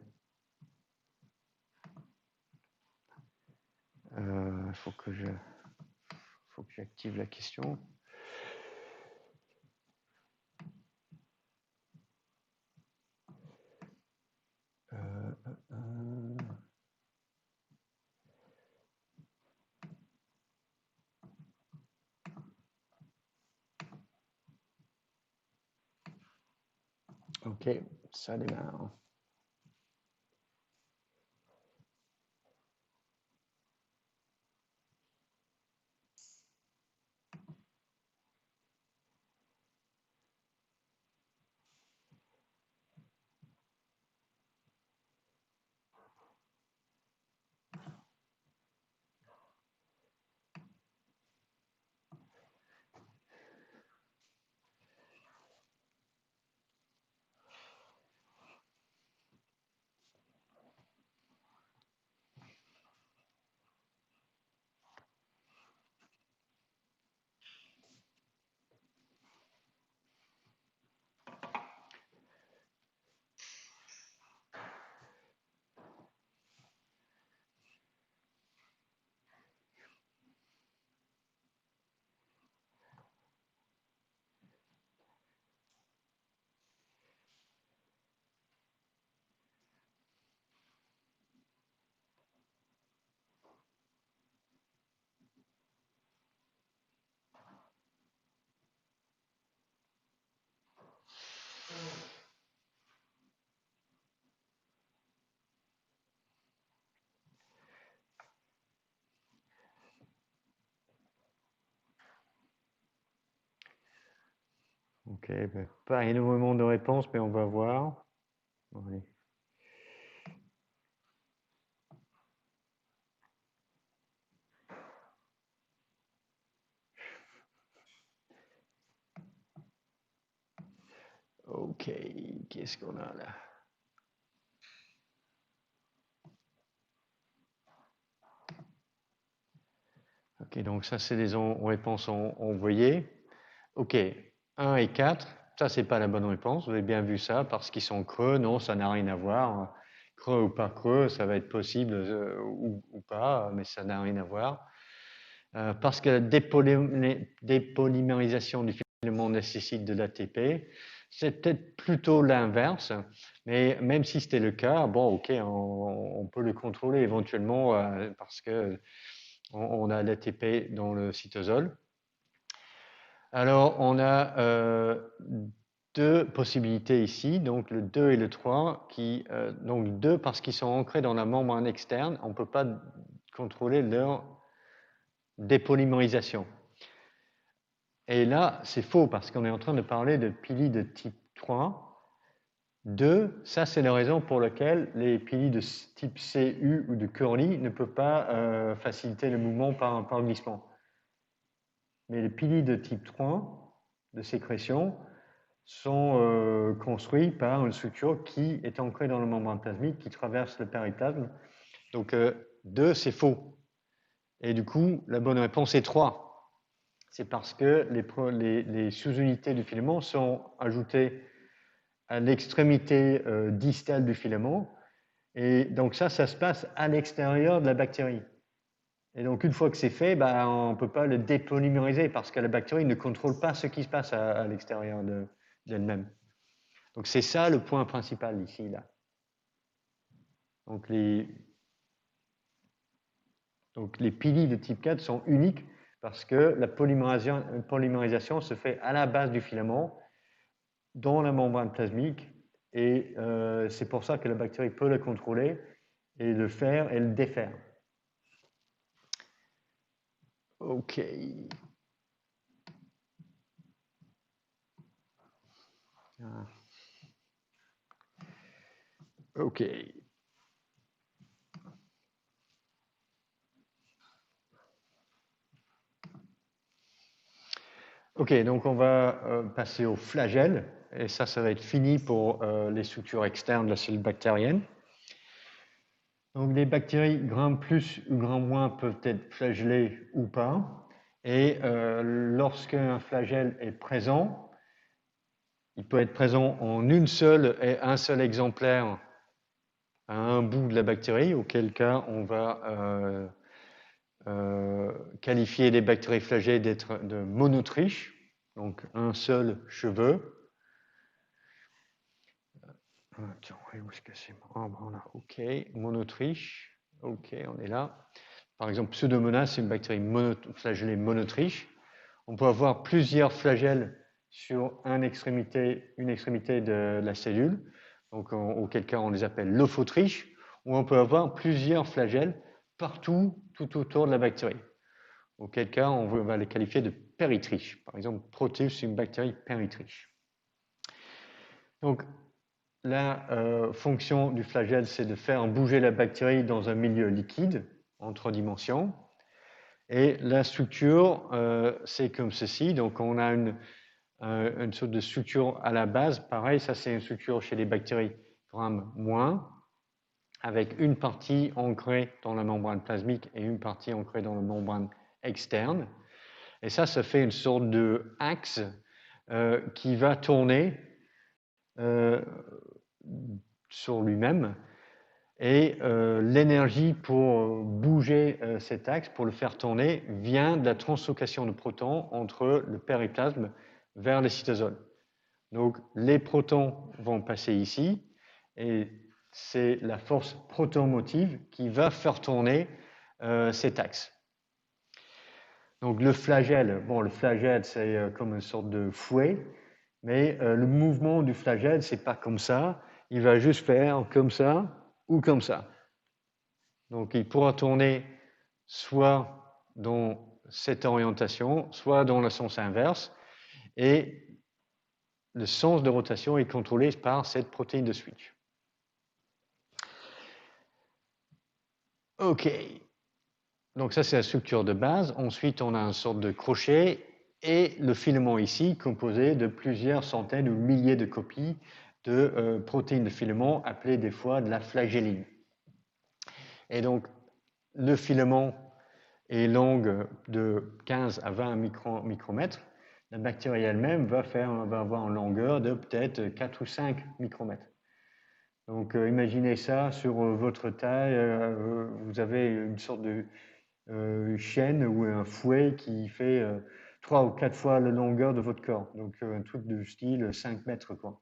Il faut que j'active la question. Ok, ça démarre. Ok, ben, pas énormément de réponses, mais on va voir. Allez. Ok, qu'est-ce qu'on a là? Ok, donc ça, c'est des réponses envoyées. Ok, 1 et 4, ça, c'est pas la bonne réponse. Vous avez bien vu ça, parce qu'ils sont creux. Non, ça n'a rien à voir. Creux ou pas creux, ça va être possible ou pas, mais ça n'a rien à voir. Parce que la dépolymérisation du filament nécessite de l'ATP. C'est peut-être plutôt l'inverse, mais même si c'était le cas, bon, ok, on peut le contrôler éventuellement parce que on a l'ATP dans le cytosol. Alors, on a deux possibilités ici, donc le 2 et le 3, donc 2 parce qu'ils sont ancrés dans la membrane externe, on ne peut pas contrôler leur dépolymérisation. Et là, c'est faux parce qu'on est en train de parler de piliers de type 3. 2, ça c'est la raison pour laquelle les piliers de type CU ou de Curly ne peuvent pas faciliter le mouvement par glissement. Mais les piliers de type 3 de sécrétion sont construits par une structure qui est ancrée dans la membrane plasmique, qui traverse le péritasme. Donc 2, c'est faux. Et du coup, la bonne réponse est 3. C'est parce que les sous-unités du filament sont ajoutées à l'extrémité distale du filament. Et donc ça se passe à l'extérieur de la bactérie. Et donc une fois que c'est fait, on ne peut pas le dépolymériser parce que la bactérie ne contrôle pas ce qui se passe à l'extérieur d'elle-même. Donc c'est ça le point principal ici, là. Donc Donc les pili de type 4 sont uniques parce que la polymérisation se fait à la base du filament, dans la membrane plasmique, et c'est pour ça que la bactérie peut le contrôler et le faire et le défaire. OK. OK. OK, donc on va passer au flagelle, et ça va être fini pour les structures externes de la cellule bactérienne. Donc les bactéries gram plus ou gram moins peuvent être flagellées ou pas, et lorsqu'un flagelle est présent, il peut être présent en une seule et un seul exemplaire à un bout de la bactérie, auquel cas on va qualifier les bactéries flagellées d'être de monotriches, donc un seul cheveu. Tiens, où est-ce que c'est? Voilà, OK, monotriche, OK, on est là. Par exemple, Pseudomonas, c'est une bactérie flagellée monotriche. On peut avoir plusieurs flagelles sur une extrémité de la cellule, donc auquel cas on les appelle lophotriches, ou on peut avoir plusieurs flagelles partout, tout autour de la bactérie, auquel cas on va les qualifier de péritriches. Par exemple, Proteus, c'est une bactérie péritriche. Donc, la fonction du flagelle, c'est de faire bouger la bactérie dans un milieu liquide en 3 dimensions. Et la structure, c'est comme ceci. Donc, on a une sorte de structure à la base. Pareil, ça, c'est une structure chez les bactéries gram-, avec une partie ancrée dans la membrane plasmique et une partie ancrée dans la membrane externe. Et ça fait une sorte de axe qui va tourner sur lui-même, et l'énergie pour bouger cet axe, pour le faire tourner, vient de la translocation de protons entre le périplasme vers les cytosols. Donc les protons vont passer ici, et c'est la force protomotive qui va faire tourner cet axe. Donc le flagelle, le flagelle, c'est comme une sorte de fouet, mais le mouvement du flagelle, c'est pas comme ça. Il va juste faire comme ça ou comme ça. Donc il pourra tourner soit dans cette orientation, soit dans le sens inverse, et le sens de rotation est contrôlé par cette protéine de switch. OK. Donc ça, c'est la structure de base. Ensuite, on a une sorte de crochet et le filament ici, composé de plusieurs centaines ou milliers de copies de protéines de filament, appelées des fois de la flagelline. Et donc, le filament est long de 15 à 20 micromètres. La bactérie elle-même va avoir une longueur de peut-être 4 ou 5 micromètres. Donc, imaginez ça sur votre taille. Vous avez une sorte de chaîne ou un fouet qui fait 3 ou 4 fois la longueur de votre corps. Donc, un truc de style 5 mètres, quoi.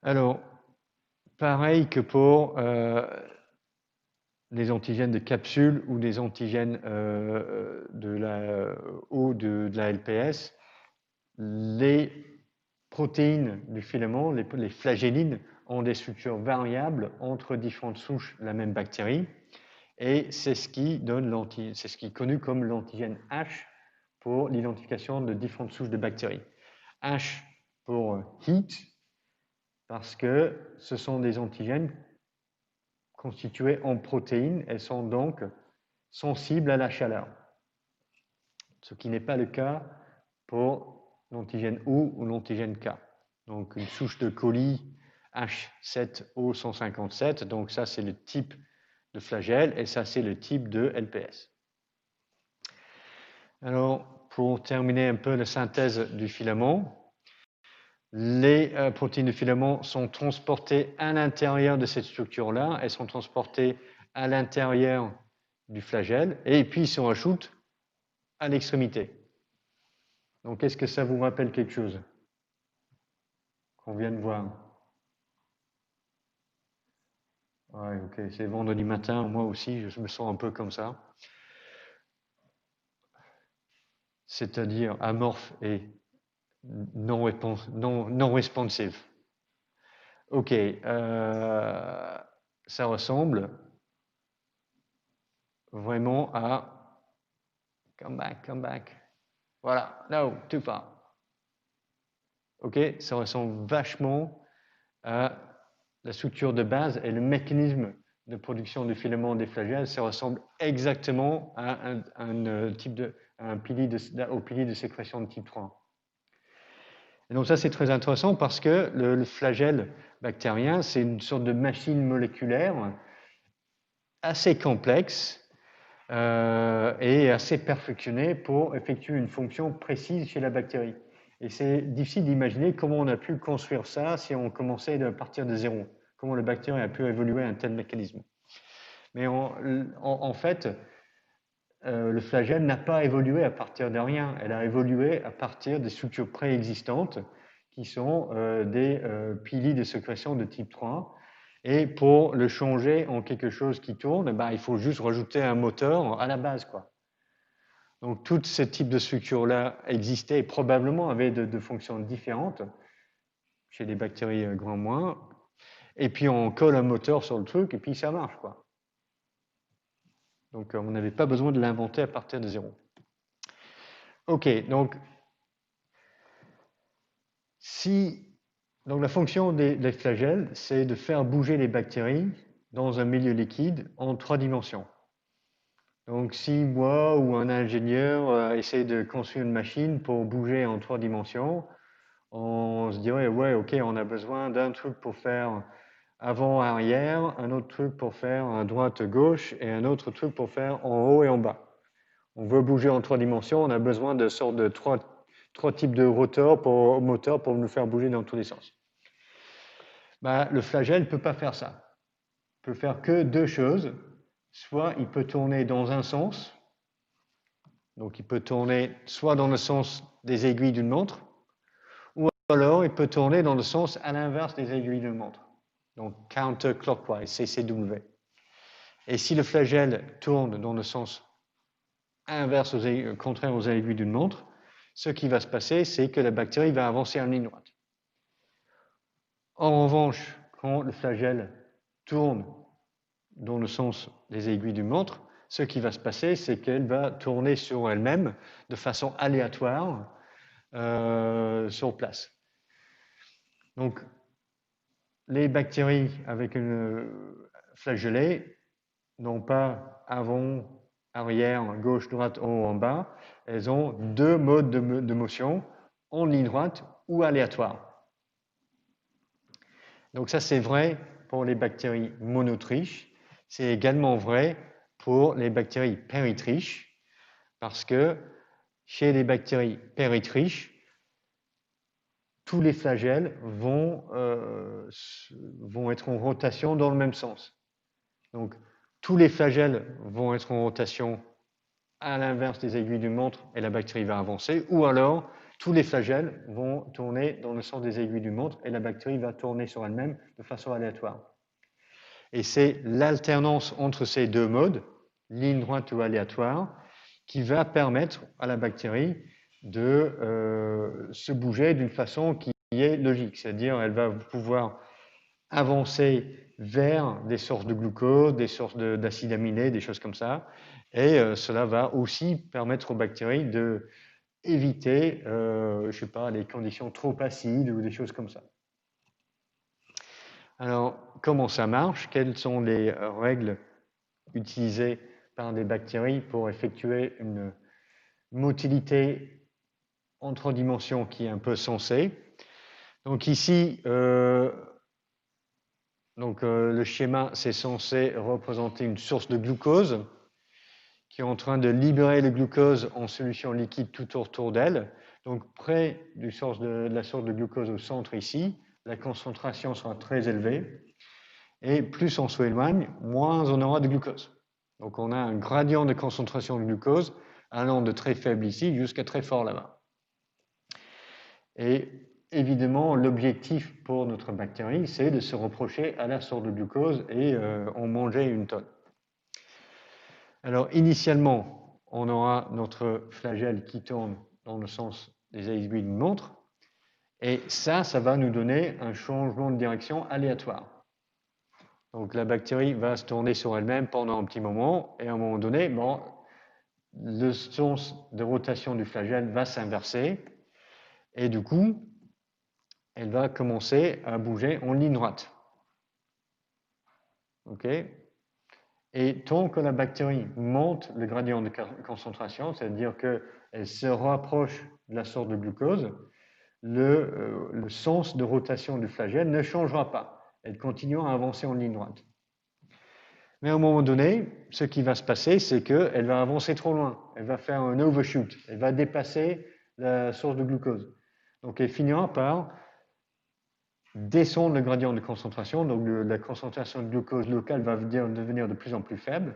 Alors, pareil que pour des antigènes de capsule ou des antigènes de la LPS, les protéines du filament, les flagellines, ont des structures variables entre différentes souches de la même bactérie, et c'est ce qui est connu comme l'antigène H pour l'identification de différentes souches de bactéries. H pour heat, parce que ce sont des antigènes constituées en protéines, elles sont donc sensibles à la chaleur, ce qui n'est pas le cas pour l'antigène O ou l'antigène K. Donc une souche de coli H7O157, donc ça c'est le type de flagelle, et ça c'est le type de LPS. Alors pour terminer un peu la synthèse du filament, les protéines de filament sont transportées à l'intérieur de cette structure-là, elles sont transportées à l'intérieur du flagelle, et puis se rajoutent à l'extrémité. Donc, est-ce que ça vous rappelle quelque chose qu'on vient de voir? Ouais, ok, c'est vendredi matin, moi aussi, je me sens un peu comme ça. C'est-à-dire amorphe et non responsive. Ok, ça ressemble vraiment à come back. Voilà, no, too far. Ok, ça ressemble vachement à la structure de base et le mécanisme de production du filament des flagelles, ça ressemble exactement à au pilier de sécrétion de type 3. Et donc ça, c'est très intéressant parce que le flagelle bactérien, c'est une sorte de machine moléculaire assez complexe et assez perfectionnée pour effectuer une fonction précise chez la bactérie. Et c'est difficile d'imaginer comment on a pu construire ça si on commençait à partir de zéro. Comment la bactérie a pu évoluer un tel mécanisme. Mais en fait, le flagelle n'a pas évolué à partir de rien. Elle a évolué à partir des structures préexistantes qui sont des piliers de sécrétion de type 3. Et pour le changer en quelque chose qui tourne, ben, il faut juste rajouter un moteur à la base, quoi. Donc, tout ce type de structure-là existait et probablement avait de fonctions différentes chez les bactéries grand moins. Et puis, on colle un moteur sur le truc et puis ça marche, quoi. Donc, on n'avait pas besoin de l'inventer à partir de zéro. Ok, donc, donc la fonction des flagelles, c'est de faire bouger les bactéries dans un milieu liquide en 3 dimensions. Donc, si moi ou un ingénieur essaie de construire une machine pour bouger en 3 dimensions, on se dirait, ouais, ok, on a besoin d'un truc pour faire avant-arrière, un autre truc pour faire à droite-gauche et un autre truc pour faire en haut et en bas. On veut bouger en 3 dimensions, on a besoin de sortes de trois types de moteurs pour nous faire bouger dans tous les sens. Ben, le flagelle ne peut pas faire ça. Il peut faire que 2 choses. Soit il peut tourner dans un sens, donc il peut tourner soit dans le sens des aiguilles d'une montre, ou alors il peut tourner dans le sens à l'inverse des aiguilles d'une montre, donc counterclockwise, CCW. Et si le flagelle tourne dans le sens inverse, contraire aux aiguilles d'une montre, ce qui va se passer, c'est que la bactérie va avancer en ligne droite. En revanche, quand le flagelle tourne dans le sens des aiguilles d'une montre, ce qui va se passer, c'est qu'elle va tourner sur elle-même de façon aléatoire sur place. Donc, les bactéries avec une flagellée n'ont pas avant, arrière, gauche, droite, en haut, en bas. Elles ont 2 modes de motion, en ligne droite ou aléatoire. Donc ça, c'est vrai pour les bactéries monotriches. C'est également vrai pour les bactéries péritriches, parce que chez les bactéries péritriches, tous les flagelles vont être en rotation dans le même sens. Donc, tous les flagelles vont être en rotation à l'inverse des aiguilles d'une montre et la bactérie va avancer, ou alors tous les flagelles vont tourner dans le sens des aiguilles d'une montre et la bactérie va tourner sur elle-même de façon aléatoire. Et c'est l'alternance entre ces 2 modes, ligne droite ou aléatoire, qui va permettre à la bactérie de se bouger d'une façon qui est logique, c'est-à-dire elle va pouvoir avancer vers des sources de glucose, des sources d'acides aminés, des choses comme ça, et cela va aussi permettre aux bactéries de éviter, je sais pas, les conditions trop acides ou des choses comme ça. Alors, comment ça marche? Quelles sont les règles utilisées par des bactéries pour effectuer une motilité en 3 dimensions qui est un peu sensée? Donc ici, le schéma, c'est censé représenter une source de glucose qui est en train de libérer le glucose en solution liquide tout autour d'elle. Donc près de la source de glucose au centre ici, la concentration sera très élevée. Et plus on s'éloigne, moins on aura de glucose. Donc on a un gradient de concentration de glucose allant de très faible ici jusqu'à très fort là-bas. Et évidemment, l'objectif pour notre bactérie, c'est de se reprocher à la source de glucose et en manger une tonne. Alors, initialement, on aura notre flagelle qui tourne dans le sens des aiguilles d'une montre. Et ça va nous donner un changement de direction aléatoire. Donc, la bactérie va se tourner sur elle-même pendant un petit moment. Et à un moment donné, bon, le sens de rotation du flagelle va s'inverser. Et du coup, elle va commencer à bouger en ligne droite. OK ? Et tant que la bactérie monte le gradient de concentration, c'est-à-dire qu'elle se rapproche de la source de glucose, le sens de rotation du flagelle ne changera pas. Elle continuera à avancer en ligne droite. Mais à un moment donné, ce qui va se passer, c'est qu'elle va avancer trop loin. Elle va faire un overshoot. Elle va dépasser la source de glucose. Donc elle finira par descendre le gradient de concentration, donc la concentration de glucose locale va devenir de plus en plus faible.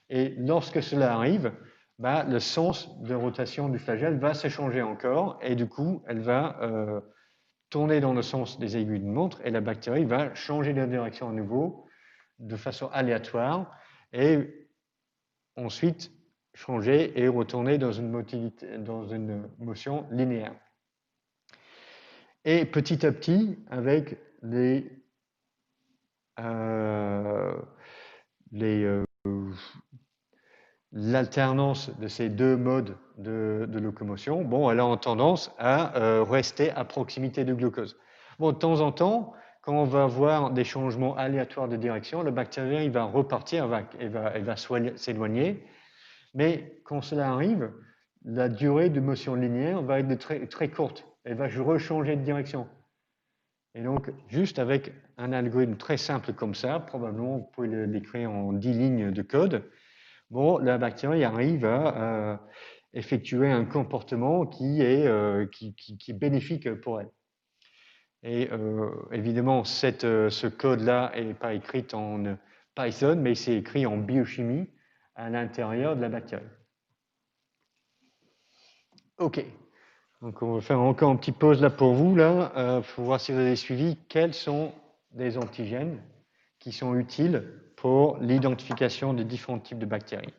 Et lorsque cela arrive, le sens de rotation du flagelle va se changer encore, et du coup, elle va tourner dans le sens des aiguilles d'une montre, et la bactérie va changer de direction à nouveau, de façon aléatoire, et ensuite changer et retourner dans une motion linéaire. Et petit à petit, avec l'alternance de ces deux modes de locomotion, bon, elle a tendance à rester à proximité du glucose. Bon, de temps en temps, quand on va avoir des changements aléatoires de direction, le bactérien il va repartir, elle va s'éloigner, mais quand cela arrive, la durée de motion linéaire va être très, très courte. Elle va rechanger de direction. Et donc, juste avec un algorithme très simple comme ça, probablement vous pouvez l'écrire en 10 lignes de code, bon, la bactérie arrive à effectuer un comportement qui est bénéfique pour elle. Et évidemment, ce code-là n'est pas écrit en Python, mais c'est écrit en biochimie à l'intérieur de la bactérie. OK. Donc, on va faire encore une petite pause là pour vous, là, pour voir si vous avez suivi quels sont les antigènes qui sont utiles pour l'identification des différents types de bactéries.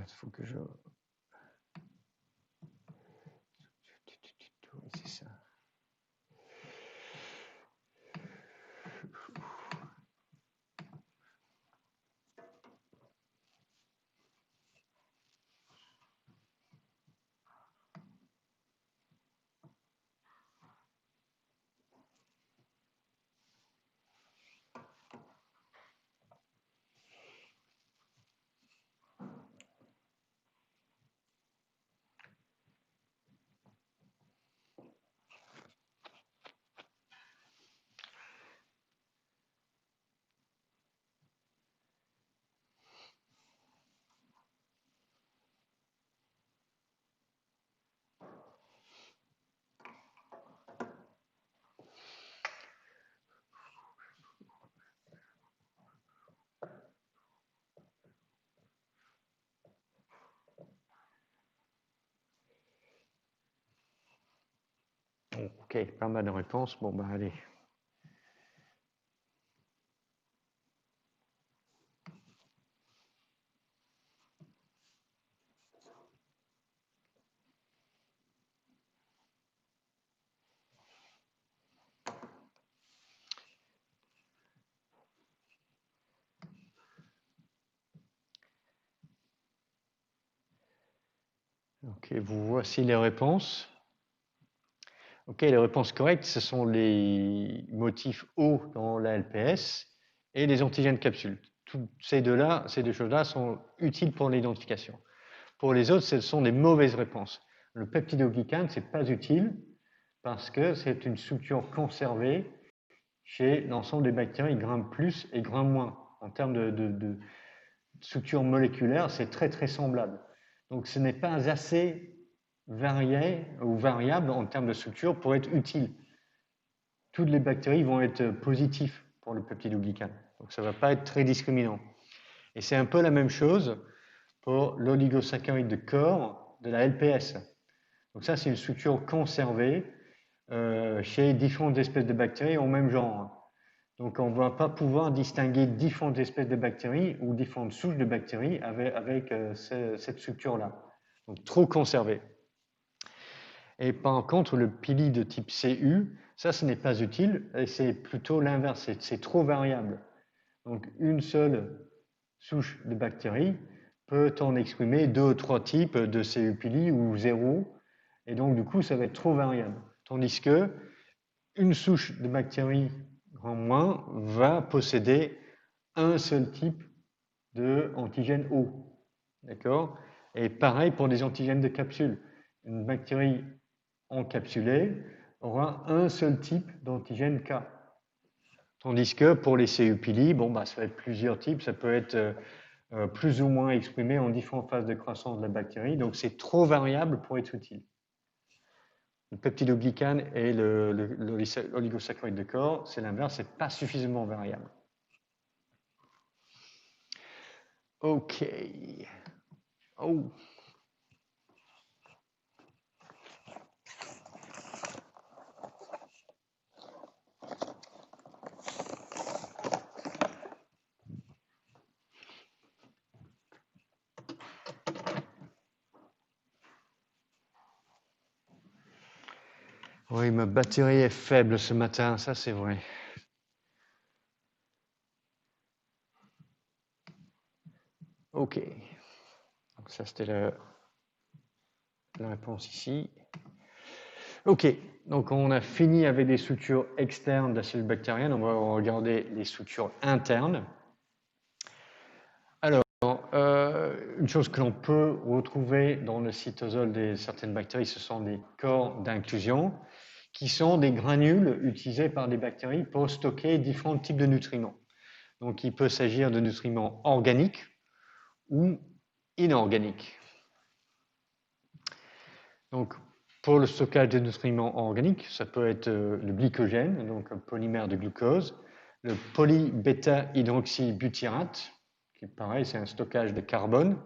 Il faut que je... C'est ça. OK, pas mal de réponses. Bon, allez. OK, vous voici les réponses. OK, les réponses correctes, ce sont les motifs O dans la LPS et les antigènes capsules. Toutes ces deux choses-là sont utiles pour l'identification. Pour les autres, ce sont des mauvaises réponses. Le peptidoglycane, ce n'est pas utile parce que c'est une structure conservée chez l'ensemble des bactéries gram plus et gram moins. En termes de structure moléculaire, c'est très très semblable. Donc ce n'est pas assez varié ou variable en termes de structure pour être utile. toutes les bactéries vont être positives pour le peptidoglycane. Donc ça ne va pas être très discriminant. Et c'est un peu la même chose pour l'oligosaccharide de corps de la LPS. Donc ça, c'est une structure conservée chez différentes espèces de bactéries au même genre. Donc on ne va pas pouvoir distinguer différentes espèces de bactéries ou différentes souches de bactéries avec cette structure-là. Donc trop conservée. Et par contre, le pili de type CU, ça, ce n'est pas utile, et c'est plutôt l'inverse, c'est trop variable. Donc une seule souche de bactéries peut en exprimer 2 ou 3 types de CU pili ou 0, et donc du coup, ça va être trop variable. Tandis que une souche de bactéries grand moins va posséder un seul type d'antigène O. D'accord? Et pareil pour les antigènes de capsule. Une bactérie encapsulée aura un seul type d'antigène K. Tandis que pour les CU pili, bon, bah, ça va être plusieurs types, ça peut être plus ou moins exprimé en différentes phases de croissance de la bactérie, donc c'est trop variable pour être utile. Le peptidoglycane et l'oligosaccharide de corps, c'est l'inverse, c'est pas suffisamment variable. Ok. Oh. Oui, ma batterie est faible ce matin, ça c'est vrai. Ok. Donc ça c'était la réponse ici. Ok, donc on a fini avec des structures externes de la cellule bactérienne, on va regarder les structures internes. Alors, une chose que l'on peut retrouver dans le cytosol de certaines bactéries, ce sont des corps d'inclusion, qui sont des granules utilisés par des bactéries pour stocker différents types de nutriments. Donc, il peut s'agir de nutriments organiques ou inorganiques. Donc, pour le stockage des nutriments organiques, ça peut être le glycogène, donc un polymère de glucose, le polybêta-hydroxybutyrate, qui pareil, c'est un stockage de carbone,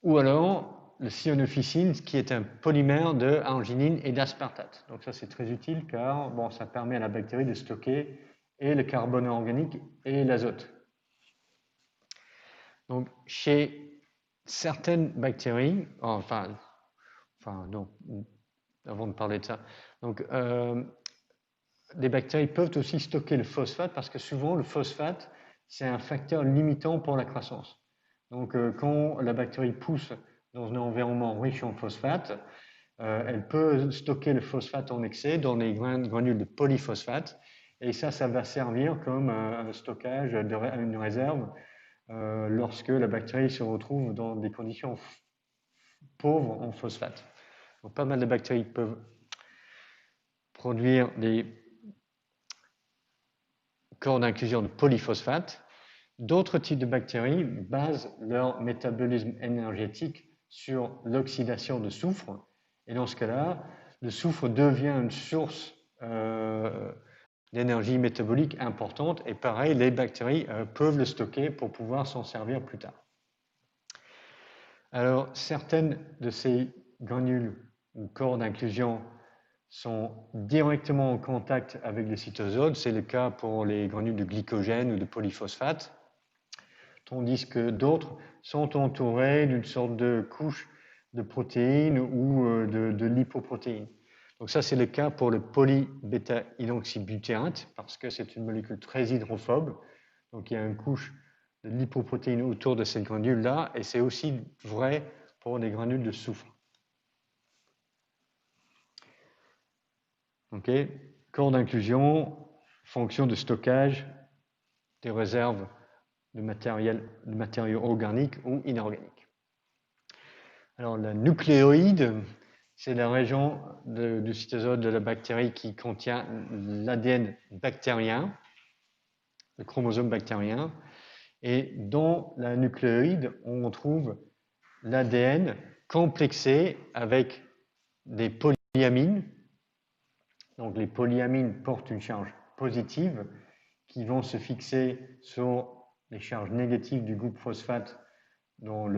ou alors le cyanophycine, qui est un polymère de arginine et d'aspartate. Donc ça, c'est très utile car bon, ça permet à la bactérie de stocker et le carbone organique et l'azote. Donc chez certaines bactéries, enfin non, avant de parler de ça, donc les bactéries peuvent aussi stocker le phosphate parce que souvent le phosphate, c'est un facteur limitant pour la croissance. Donc quand la bactérie pousse dans un environnement riche en phosphate, elle peut stocker le phosphate en excès dans les granules de polyphosphate et ça va servir comme un stockage, une réserve lorsque la bactérie se retrouve dans des conditions pauvres en phosphate. Donc, pas mal de bactéries peuvent produire des corps d'inclusion de polyphosphate. D'autres types de bactéries basent leur métabolisme énergétique sur l'oxydation de soufre. Et dans ce cas-là, le soufre devient une source d'énergie métabolique importante. Et pareil, les bactéries peuvent le stocker pour pouvoir s'en servir plus tard. Alors, certaines de ces granules ou corps d'inclusion sont directement en contact avec le cytosol. C'est le cas pour les granules de glycogène ou de polyphosphate. Tandis que d'autres sont entourés d'une sorte de couche de protéines ou de lipoprotéines. Donc ça, c'est le cas pour le polybêta-hydroxybutyrate, parce que c'est une molécule très hydrophobe. Donc il y a une couche de lipoprotéines autour de cette granule-là, et c'est aussi vrai pour les granules de soufre. Okay. Corps d'inclusion, fonction de stockage des réserves de matériaux organiques ou inorganiques. Alors, la nucléoïde, c'est la région du cytosol de la bactérie qui contient l'ADN bactérien, le chromosome bactérien. Et dans la nucléoïde, on trouve l'ADN complexé avec des polyamines Donc les polyamines portent une charge positive qui vont se fixer sur les charges négatives du groupe phosphate dans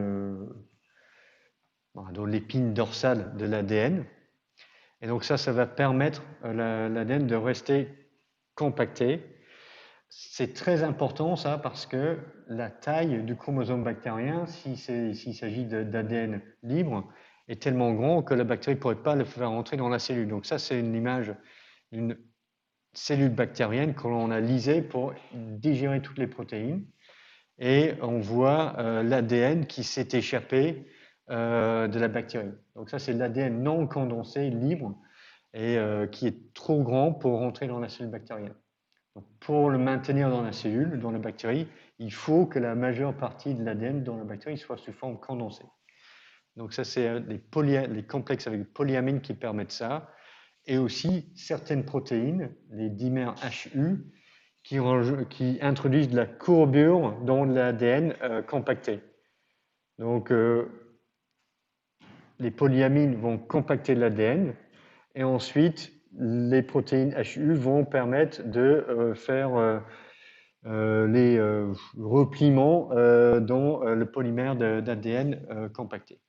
l'épine dorsale de l'ADN. Et donc ça va permettre à l'ADN de rester compacté. C'est très important ça parce que la taille du chromosome bactérien, s'il s'agit d'ADN libre, est tellement grand que la bactérie ne pourrait pas le faire entrer dans la cellule. Donc ça, c'est une image d'une cellule bactérienne que l'on a lysée pour digérer toutes les protéines. Et on voit l'ADN qui s'est échappé de la bactérie. Donc ça, c'est l'ADN non condensé, libre, et qui est trop grand pour rentrer dans la cellule bactérienne. Donc, pour le maintenir dans la cellule, dans la bactérie, il faut que la majeure partie de l'ADN dans la bactérie soit sous forme condensée. Donc ça, c'est les complexes avec polyamines qui permettent ça, et aussi certaines protéines, les dimères HU, qui introduisent de la courbure dans l'ADN compacté. Donc les polyamines vont compacter l'ADN, et ensuite les protéines HU vont permettre de faire les repliements dans le polymère d'ADN compacté.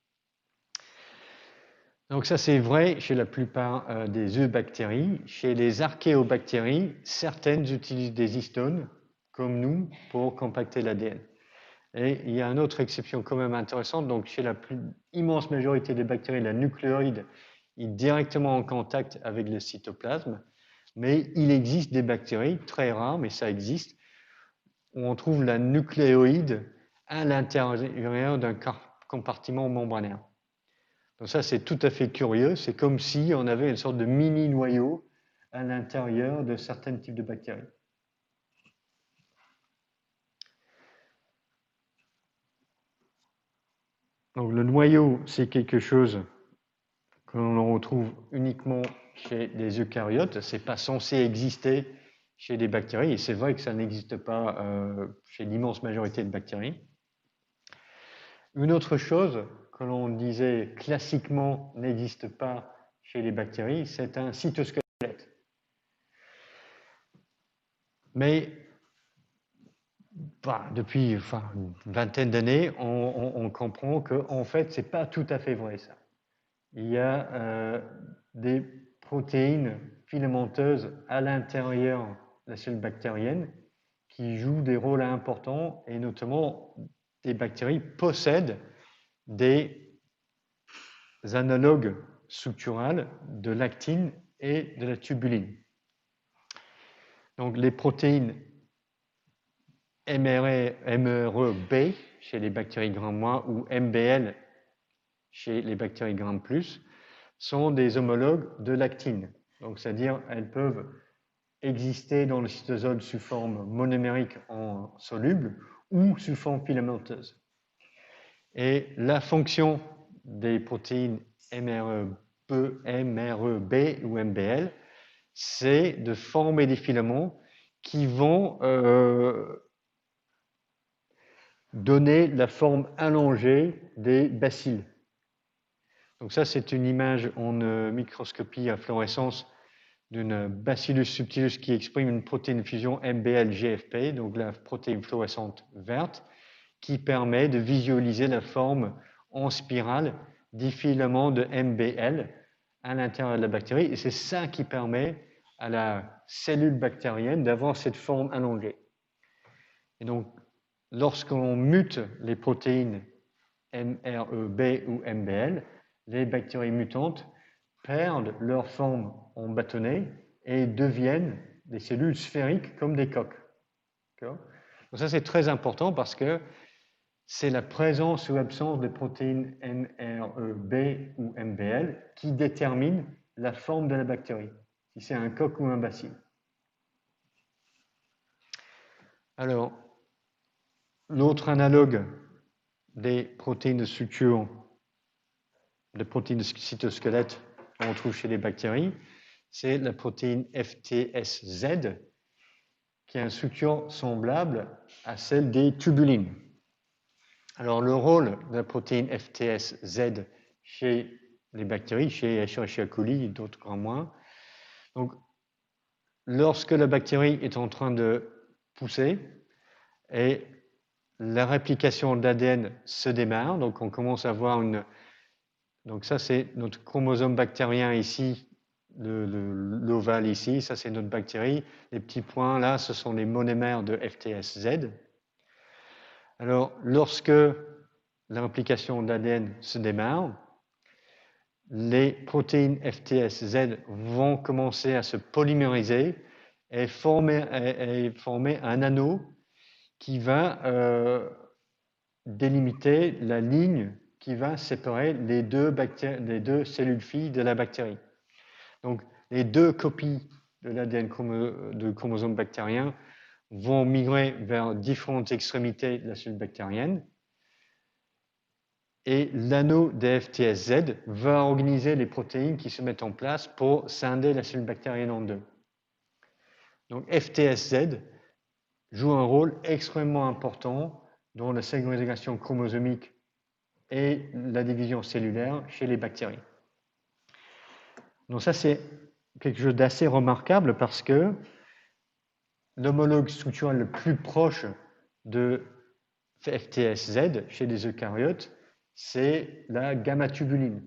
Donc ça, c'est vrai chez la plupart des eubactéries. Chez les archéobactéries, certaines utilisent des histones, comme nous, pour compacter l'ADN. Et il y a une autre exception quand même intéressante. Donc chez la immense majorité des bactéries, la nucléoïde est directement en contact avec le cytoplasme. Mais il existe des bactéries, très rares, mais ça existe, où on trouve la nucléoïde à l'intérieur d'un compartiment membranaire. Donc ça, c'est tout à fait curieux. C'est comme si on avait une sorte de mini-noyau à l'intérieur de certains types de bactéries. Donc le noyau, c'est quelque chose que l'on retrouve uniquement chez les eucaryotes. Ce n'est pas censé exister chez les bactéries, et c'est vrai que ça n'existe pas chez l'immense majorité de bactéries. Une autre chose que l'on disait classiquement n'existe pas chez les bactéries, c'est un cytosquelette. Mais depuis une vingtaine d'années, on comprend qu'en fait, ce n'est pas tout à fait vrai ça. Il y a des protéines filamenteuses à l'intérieur de la cellule bactérienne qui jouent des rôles importants, et notamment des bactéries possèdent des analogues structurels de l'actine et de la tubuline. Donc les protéines MREB chez les bactéries gram- ou MBL chez les bactéries gram+, sont des homologues de l'actine. Donc c'est-à-dire elles peuvent exister dans le cytosol sous forme monomérique en soluble ou sous forme filamenteuse. Et la fonction des protéines MREB ou MBL, c'est de former des filaments qui vont donner la forme allongée des bacilles. Donc ça, c'est une image en microscopie à fluorescence d'une Bacillus subtilus qui exprime une protéine fusion MBL-GFP, donc la protéine fluorescente verte, qui permet de visualiser la forme en spirale des filaments de MBL à l'intérieur de la bactérie. Et c'est ça qui permet à la cellule bactérienne d'avoir cette forme allongée. Et donc, lorsqu'on mute les protéines MREB ou MBL, les bactéries mutantes perdent leur forme en bâtonnet et deviennent des cellules sphériques comme des coques. Donc ça, c'est très important parce que c'est la présence ou l'absence de protéines MREB ou MBL qui détermine la forme de la bactérie, si c'est un coque ou un bacille. Alors, l'autre analogue des protéines de structure, des protéines de cytosquelette qu'on trouve chez les bactéries, c'est la protéine FTSZ, qui a une structure semblable à celle des tubulines. Alors, le rôle de la protéine FTSZ chez les bactéries, chez Escherichia coli et d'autres grand moins, Donc, lorsque la bactérie est en train de pousser et la réplication de l'ADN se démarre, donc on commence à voir une... Donc ça, c'est notre chromosome bactérien ici, l'ovale ici, ça c'est notre bactérie. Les petits points là, ce sont les monomères de FTSZ. Alors, lorsque la réplication de l'ADN se démarre, les protéines FTSZ vont commencer à se polymériser et former un anneau qui va délimiter la ligne qui va séparer les deux cellules filles de la bactérie. Donc, les deux copies de l'ADN de chromosome bactérien vont migrer vers différentes extrémités de la cellule bactérienne. Et l'anneau des FTSZ va organiser les protéines qui se mettent en place pour scinder la cellule bactérienne en deux. Donc FTSZ joue un rôle extrêmement important dans la ségrégation chromosomique et la division cellulaire chez les bactéries. Donc ça, c'est quelque chose d'assez remarquable parce que l'homologue structurel le plus proche de FTSZ chez les eucaryotes, c'est la gamma-tubuline.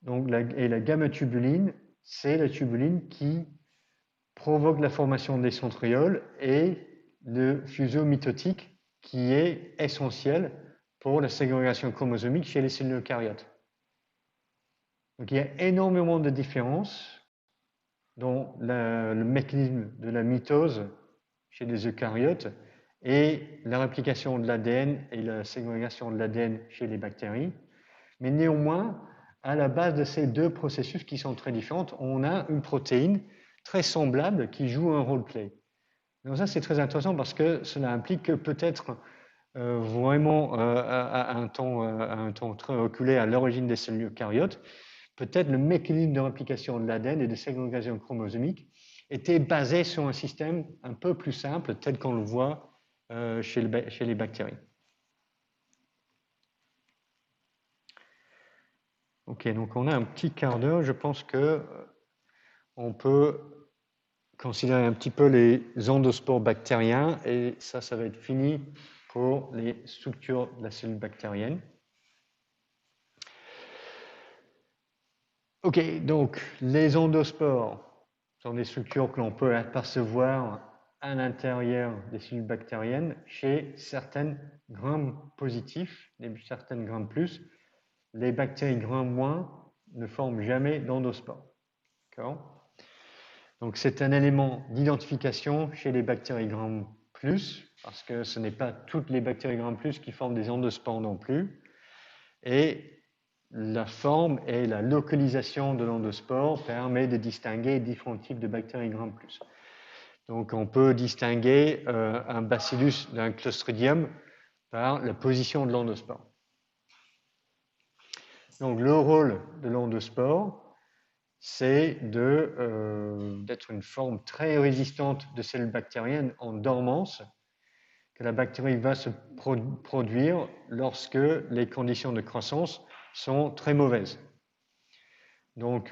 Donc, la gamma-tubuline, c'est la tubuline qui provoque la formation des centrioles et le fuseau mitotique qui est essentiel pour la ségrégation chromosomique chez les cellules eucaryotes. Donc, il y a énormément de différences dans le mécanisme de la mitose chez les eucaryotes et la réplication de l'ADN et la ségrégation de l'ADN chez les bactéries. Mais néanmoins, à la base de ces deux processus qui sont très différents, on a une protéine très semblable qui joue un rôle clé. Donc ça, c'est très intéressant parce que cela implique que peut-être vraiment à un temps très reculé à l'origine des cellules eucaryotes, peut-être le mécanisme de réplication de l'ADN et de ségrégation chromosomique était basé sur un système un peu plus simple, tel qu'on le voit chez les bactéries. Ok, donc on a un petit quart d'heure. Je pense que on peut considérer un petit peu les endospores bactériens et ça va être fini pour les structures de la cellule bactérienne. Ok, donc les endospores sont des structures que l'on peut apercevoir à l'intérieur des cellules bactériennes chez certaines gram positifs, certaines gram plus. Les bactéries gram moins ne forment jamais d'endospores. Donc c'est un élément d'identification chez les bactéries gram plus, parce que ce n'est pas toutes les bactéries gram plus qui forment des endospores non plus. Et la forme et la localisation de l'endospore permet de distinguer différents types de bactéries gram plus. Donc on peut distinguer un bacillus d'un clostridium par la position de l'endospore. Donc le rôle de l'endospore, c'est d'être une forme très résistante de cellules bactériennes en dormance que la bactérie va se produire lorsque les conditions de croissance sont très mauvaises. Donc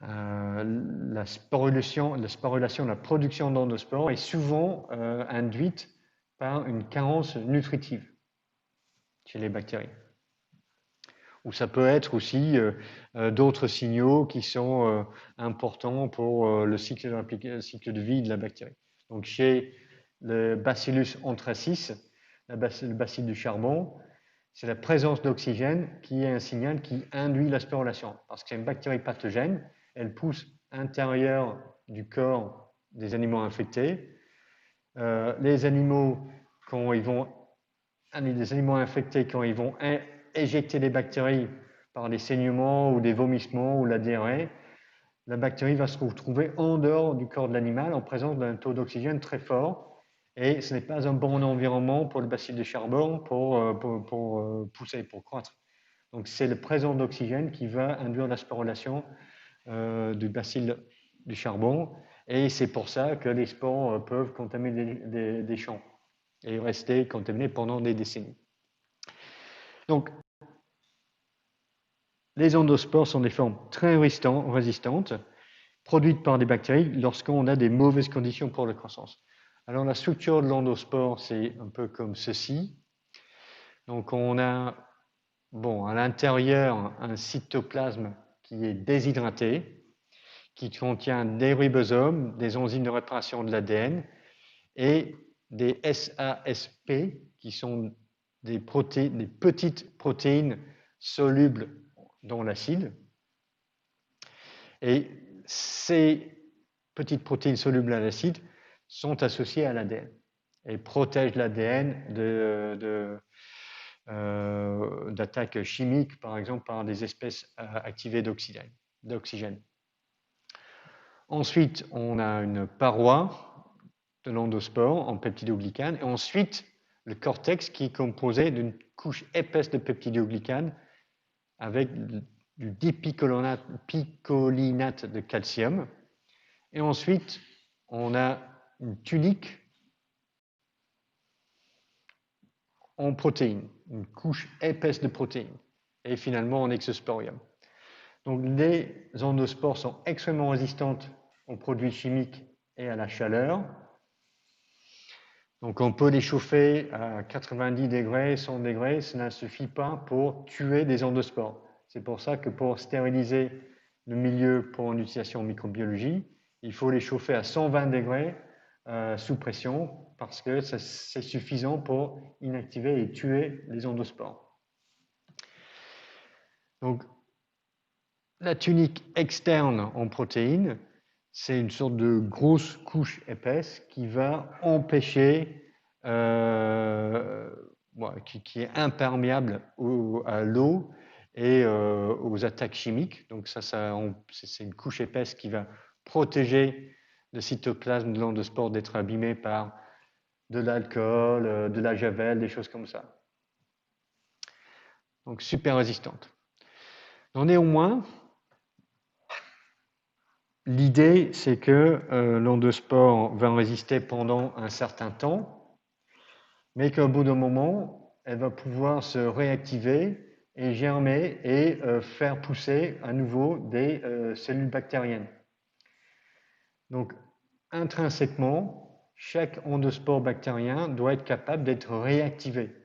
la sporulation, la production d'endospores est souvent induite par une carence nutritive chez les bactéries. Ou ça peut être aussi d'autres signaux qui sont importants pour le cycle de vie de la bactérie. Donc chez le Bacillus anthracis, le bacille du charbon, c'est la présence d'oxygène qui est un signal qui induit la sporulation. Parce que c'est une bactérie pathogène, elle pousse à l'intérieur du corps des animaux infectés. Les animaux infectés, quand ils vont éjecter des bactéries par des saignements ou des vomissements ou la diarrhée, la bactérie va se retrouver en dehors du corps de l'animal en présence d'un taux d'oxygène très fort. Et ce n'est pas un bon environnement pour le bacille de charbon pour pousser, pour croître. Donc c'est le présent d'oxygène qui va induire la sporulation du bacille du charbon. Et c'est pour ça que les spores peuvent contaminer des champs et rester contaminés pendant des décennies. Donc, Les endospores sont des formes très résistantes, produites par des bactéries lorsqu'on a des mauvaises conditions pour la croissance. Alors la structure de l'endospore, c'est un peu comme ceci. Donc on a à l'intérieur un cytoplasme qui est déshydraté, qui contient des ribosomes, des enzymes de réparation de l'ADN et des SASP, qui sont des petites protéines solubles dans l'acide. Et ces petites protéines solubles à l'acide sont associées à l'ADN et protègent l'ADN d'attaques chimiques, par exemple par des espèces activées d'oxygène. Ensuite, on a une paroi de l'endospore en peptidoglycane, et ensuite le cortex qui est composé d'une couche épaisse de peptidoglycane avec du dipicolinate de calcium. Et ensuite, on a une tunique en protéines, une couche épaisse de protéines, et finalement en exosporium. Donc les endospores sont extrêmement résistantes aux produits chimiques et à la chaleur. Donc on peut les chauffer à 90 degrés, 100 degrés, ça ne suffit pas pour tuer des endospores. C'est pour ça que pour stériliser le milieu pour une utilisation en microbiologie, il faut les chauffer à 120 degrés sous pression, parce que c'est suffisant pour inactiver et tuer les endospores. Donc la tunique externe en protéines, c'est une sorte de grosse couche épaisse qui va empêcher, qui est imperméable à l'eau et aux attaques chimiques. Donc c'est une couche épaisse qui va protéger le cytoplasme de l'endospore d'être abîmé par de l'alcool, de la javel, des choses comme ça. Donc super résistante. Donc, néanmoins, l'idée, c'est que l'endospore va résister pendant un certain temps, mais qu'au bout d'un moment, elle va pouvoir se réactiver et germer et faire pousser à nouveau des cellules bactériennes. Donc, intrinsèquement, chaque endospore bactérien doit être capable d'être réactivé.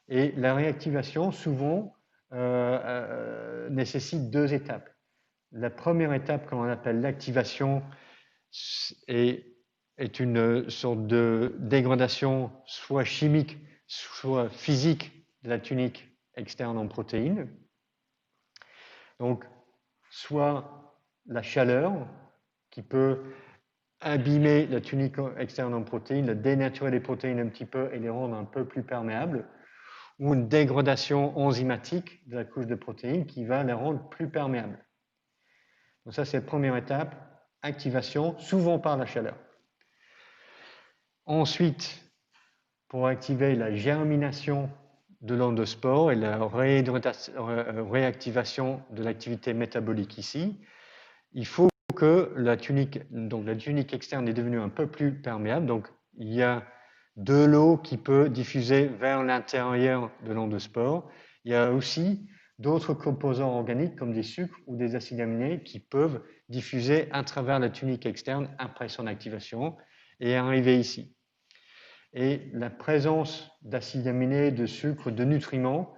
Et la réactivation, souvent, nécessite 2 étapes. La première étape, qu'on appelle l'activation, est une sorte de dégradation soit chimique, soit physique de la tunique externe en protéines. Donc, soit la chaleur qui peut abîmer la tunique externe en protéines, dénaturer les protéines un petit peu et les rendre un peu plus perméables, ou une dégradation enzymatique de la couche de protéines qui va les rendre plus perméables. Donc ça, c'est la première étape, activation, souvent par la chaleur. Ensuite, pour activer la germination de l'endospore et la réactivation de l'activité métabolique ici, il faut que la tunique externe est devenue un peu plus perméable. Donc, il y a de l'eau qui peut diffuser vers l'intérieur de l'endospore. Il y a aussi d'autres composants organiques comme des sucres ou des acides aminés qui peuvent diffuser à travers la tunique externe après son activation et arriver ici. Et la présence d'acides aminés, de sucres, de nutriments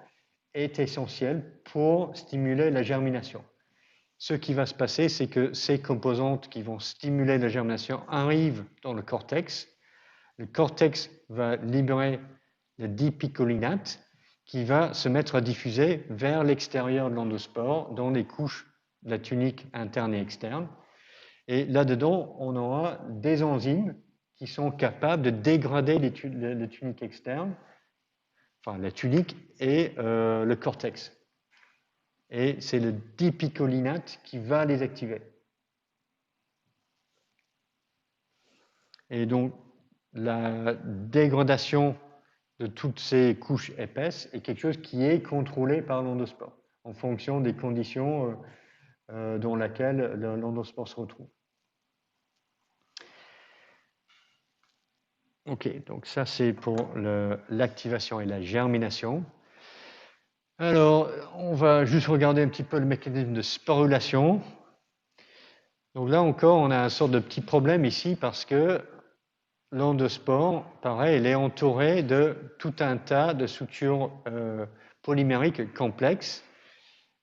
est essentielle pour stimuler la germination. Ce qui va se passer, c'est que ces composantes qui vont stimuler la germination arrivent dans le cortex. Le cortex va libérer le dipicolinate qui va se mettre à diffuser vers l'extérieur de l'endospore dans les couches de la tunique interne et externe. Et là-dedans, on aura des enzymes qui sont capables de dégrader les tuniques externes, enfin la tunique et le cortex. Et c'est le dipicolinate qui va les activer. Et donc, la dégradation de toutes ces couches épaisses est quelque chose qui est contrôlé par l'endospore en fonction des conditions dans lesquelles l'endospore se retrouve. Ok, donc ça c'est pour l'activation et la germination. Alors, on va juste regarder un petit peu le mécanisme de sporulation. Donc là encore, on a un sorte de petit problème ici parce que l'endospore, pareil, elle est entourée de tout un tas de structures polymériques complexes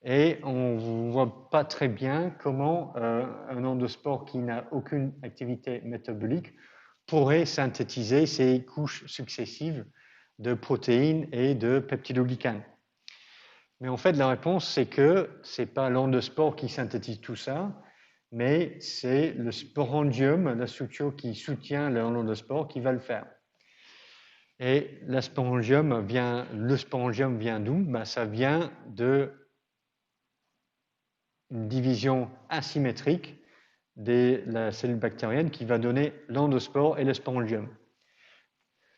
et on ne voit pas très bien comment un endospore qui n'a aucune activité métabolique pourrait synthétiser ces couches successives de protéines et de peptidoglycanes. Mais en fait, la réponse, c'est que ce n'est pas l'endospore qui synthétise tout ça, mais c'est le sporangium, la structure qui soutient l'endospore, qui va le faire. Et le sporangium vient d'où? Ben, ça vient d'une division asymétrique de la cellule bactérienne qui va donner l'endospore et le sporangium.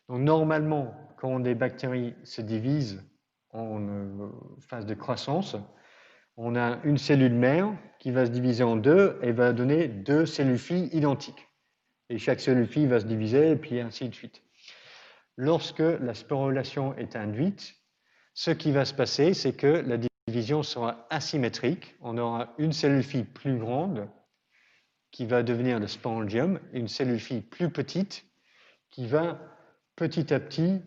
Donc normalement, quand des bactéries se divisent en phase de croissance, on a une cellule mère qui va se diviser en deux et va donner deux cellules filles identiques. Et chaque cellule fille va se diviser et puis ainsi de suite. Lorsque la sporulation est induite, ce qui va se passer, c'est que la division sera asymétrique. On aura une cellule fille plus grande qui va devenir le sporangium et une cellule fille plus petite qui va petit à petit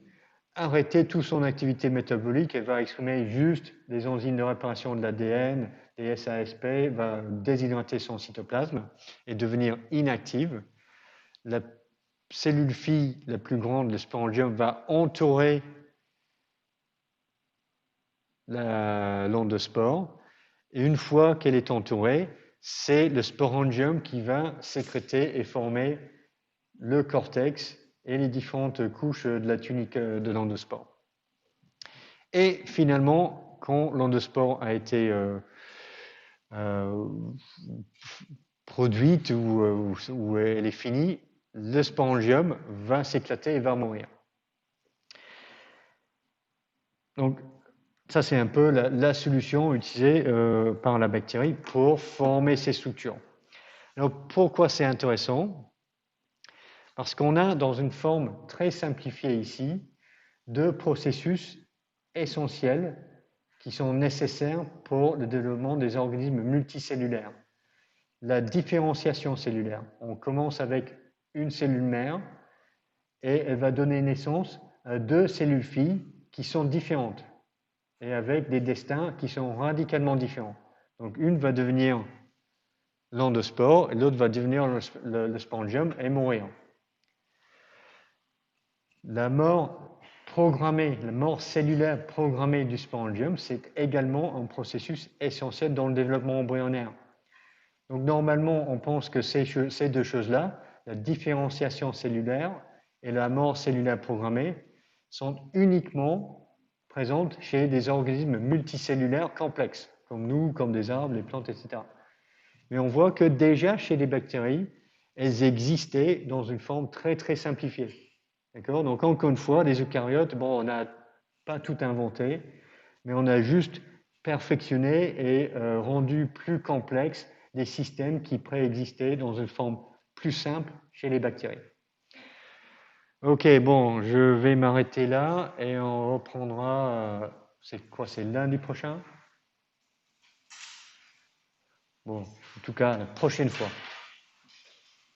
arrêter toute son activité métabolique et va exprimer juste des enzymes de réparation de l'ADN, des SASP, va déshydrater son cytoplasme et devenir inactive. La cellule fille la plus grande, le sporangium, va entourer l'endospore. Et une fois qu'elle est entourée, c'est le sporangium qui va sécréter et former le cortex et les différentes couches de la tunique de l'endospore. Et finalement, quand l'endospore a été produite ou elle est finie, le sporangium va s'éclater et va mourir. Donc, ça, c'est un peu la solution utilisée par la bactérie pour former ces structures. Alors, pourquoi c'est intéressant? Parce qu'on a, dans une forme très simplifiée ici, deux processus essentiels qui sont nécessaires pour le développement des organismes multicellulaires. La différenciation cellulaire. On commence avec une cellule mère et elle va donner naissance à deux cellules filles qui sont différentes et avec des destins qui sont radicalement différents. Donc une va devenir l'endospore et l'autre va devenir le sporangium et mourir. La mort programmée, la mort cellulaire programmée du sporangium, c'est également un processus essentiel dans le développement embryonnaire. Donc normalement, on pense que ces deux choses-là, la différenciation cellulaire et la mort cellulaire programmée, sont uniquement présentes chez des organismes multicellulaires complexes, comme nous, comme des arbres, les plantes, etc. Mais on voit que déjà chez les bactéries, elles existaient dans une forme très très simplifiée. D'accord? Donc encore une fois, les eucaryotes, bon, on n'a pas tout inventé, mais on a juste perfectionné et rendu plus complexes des systèmes qui préexistaient dans une forme plus simple chez les bactéries. Ok, bon, je vais m'arrêter là et on reprendra, c'est quoi, c'est lundi prochain? Bon, en tout cas, la prochaine fois.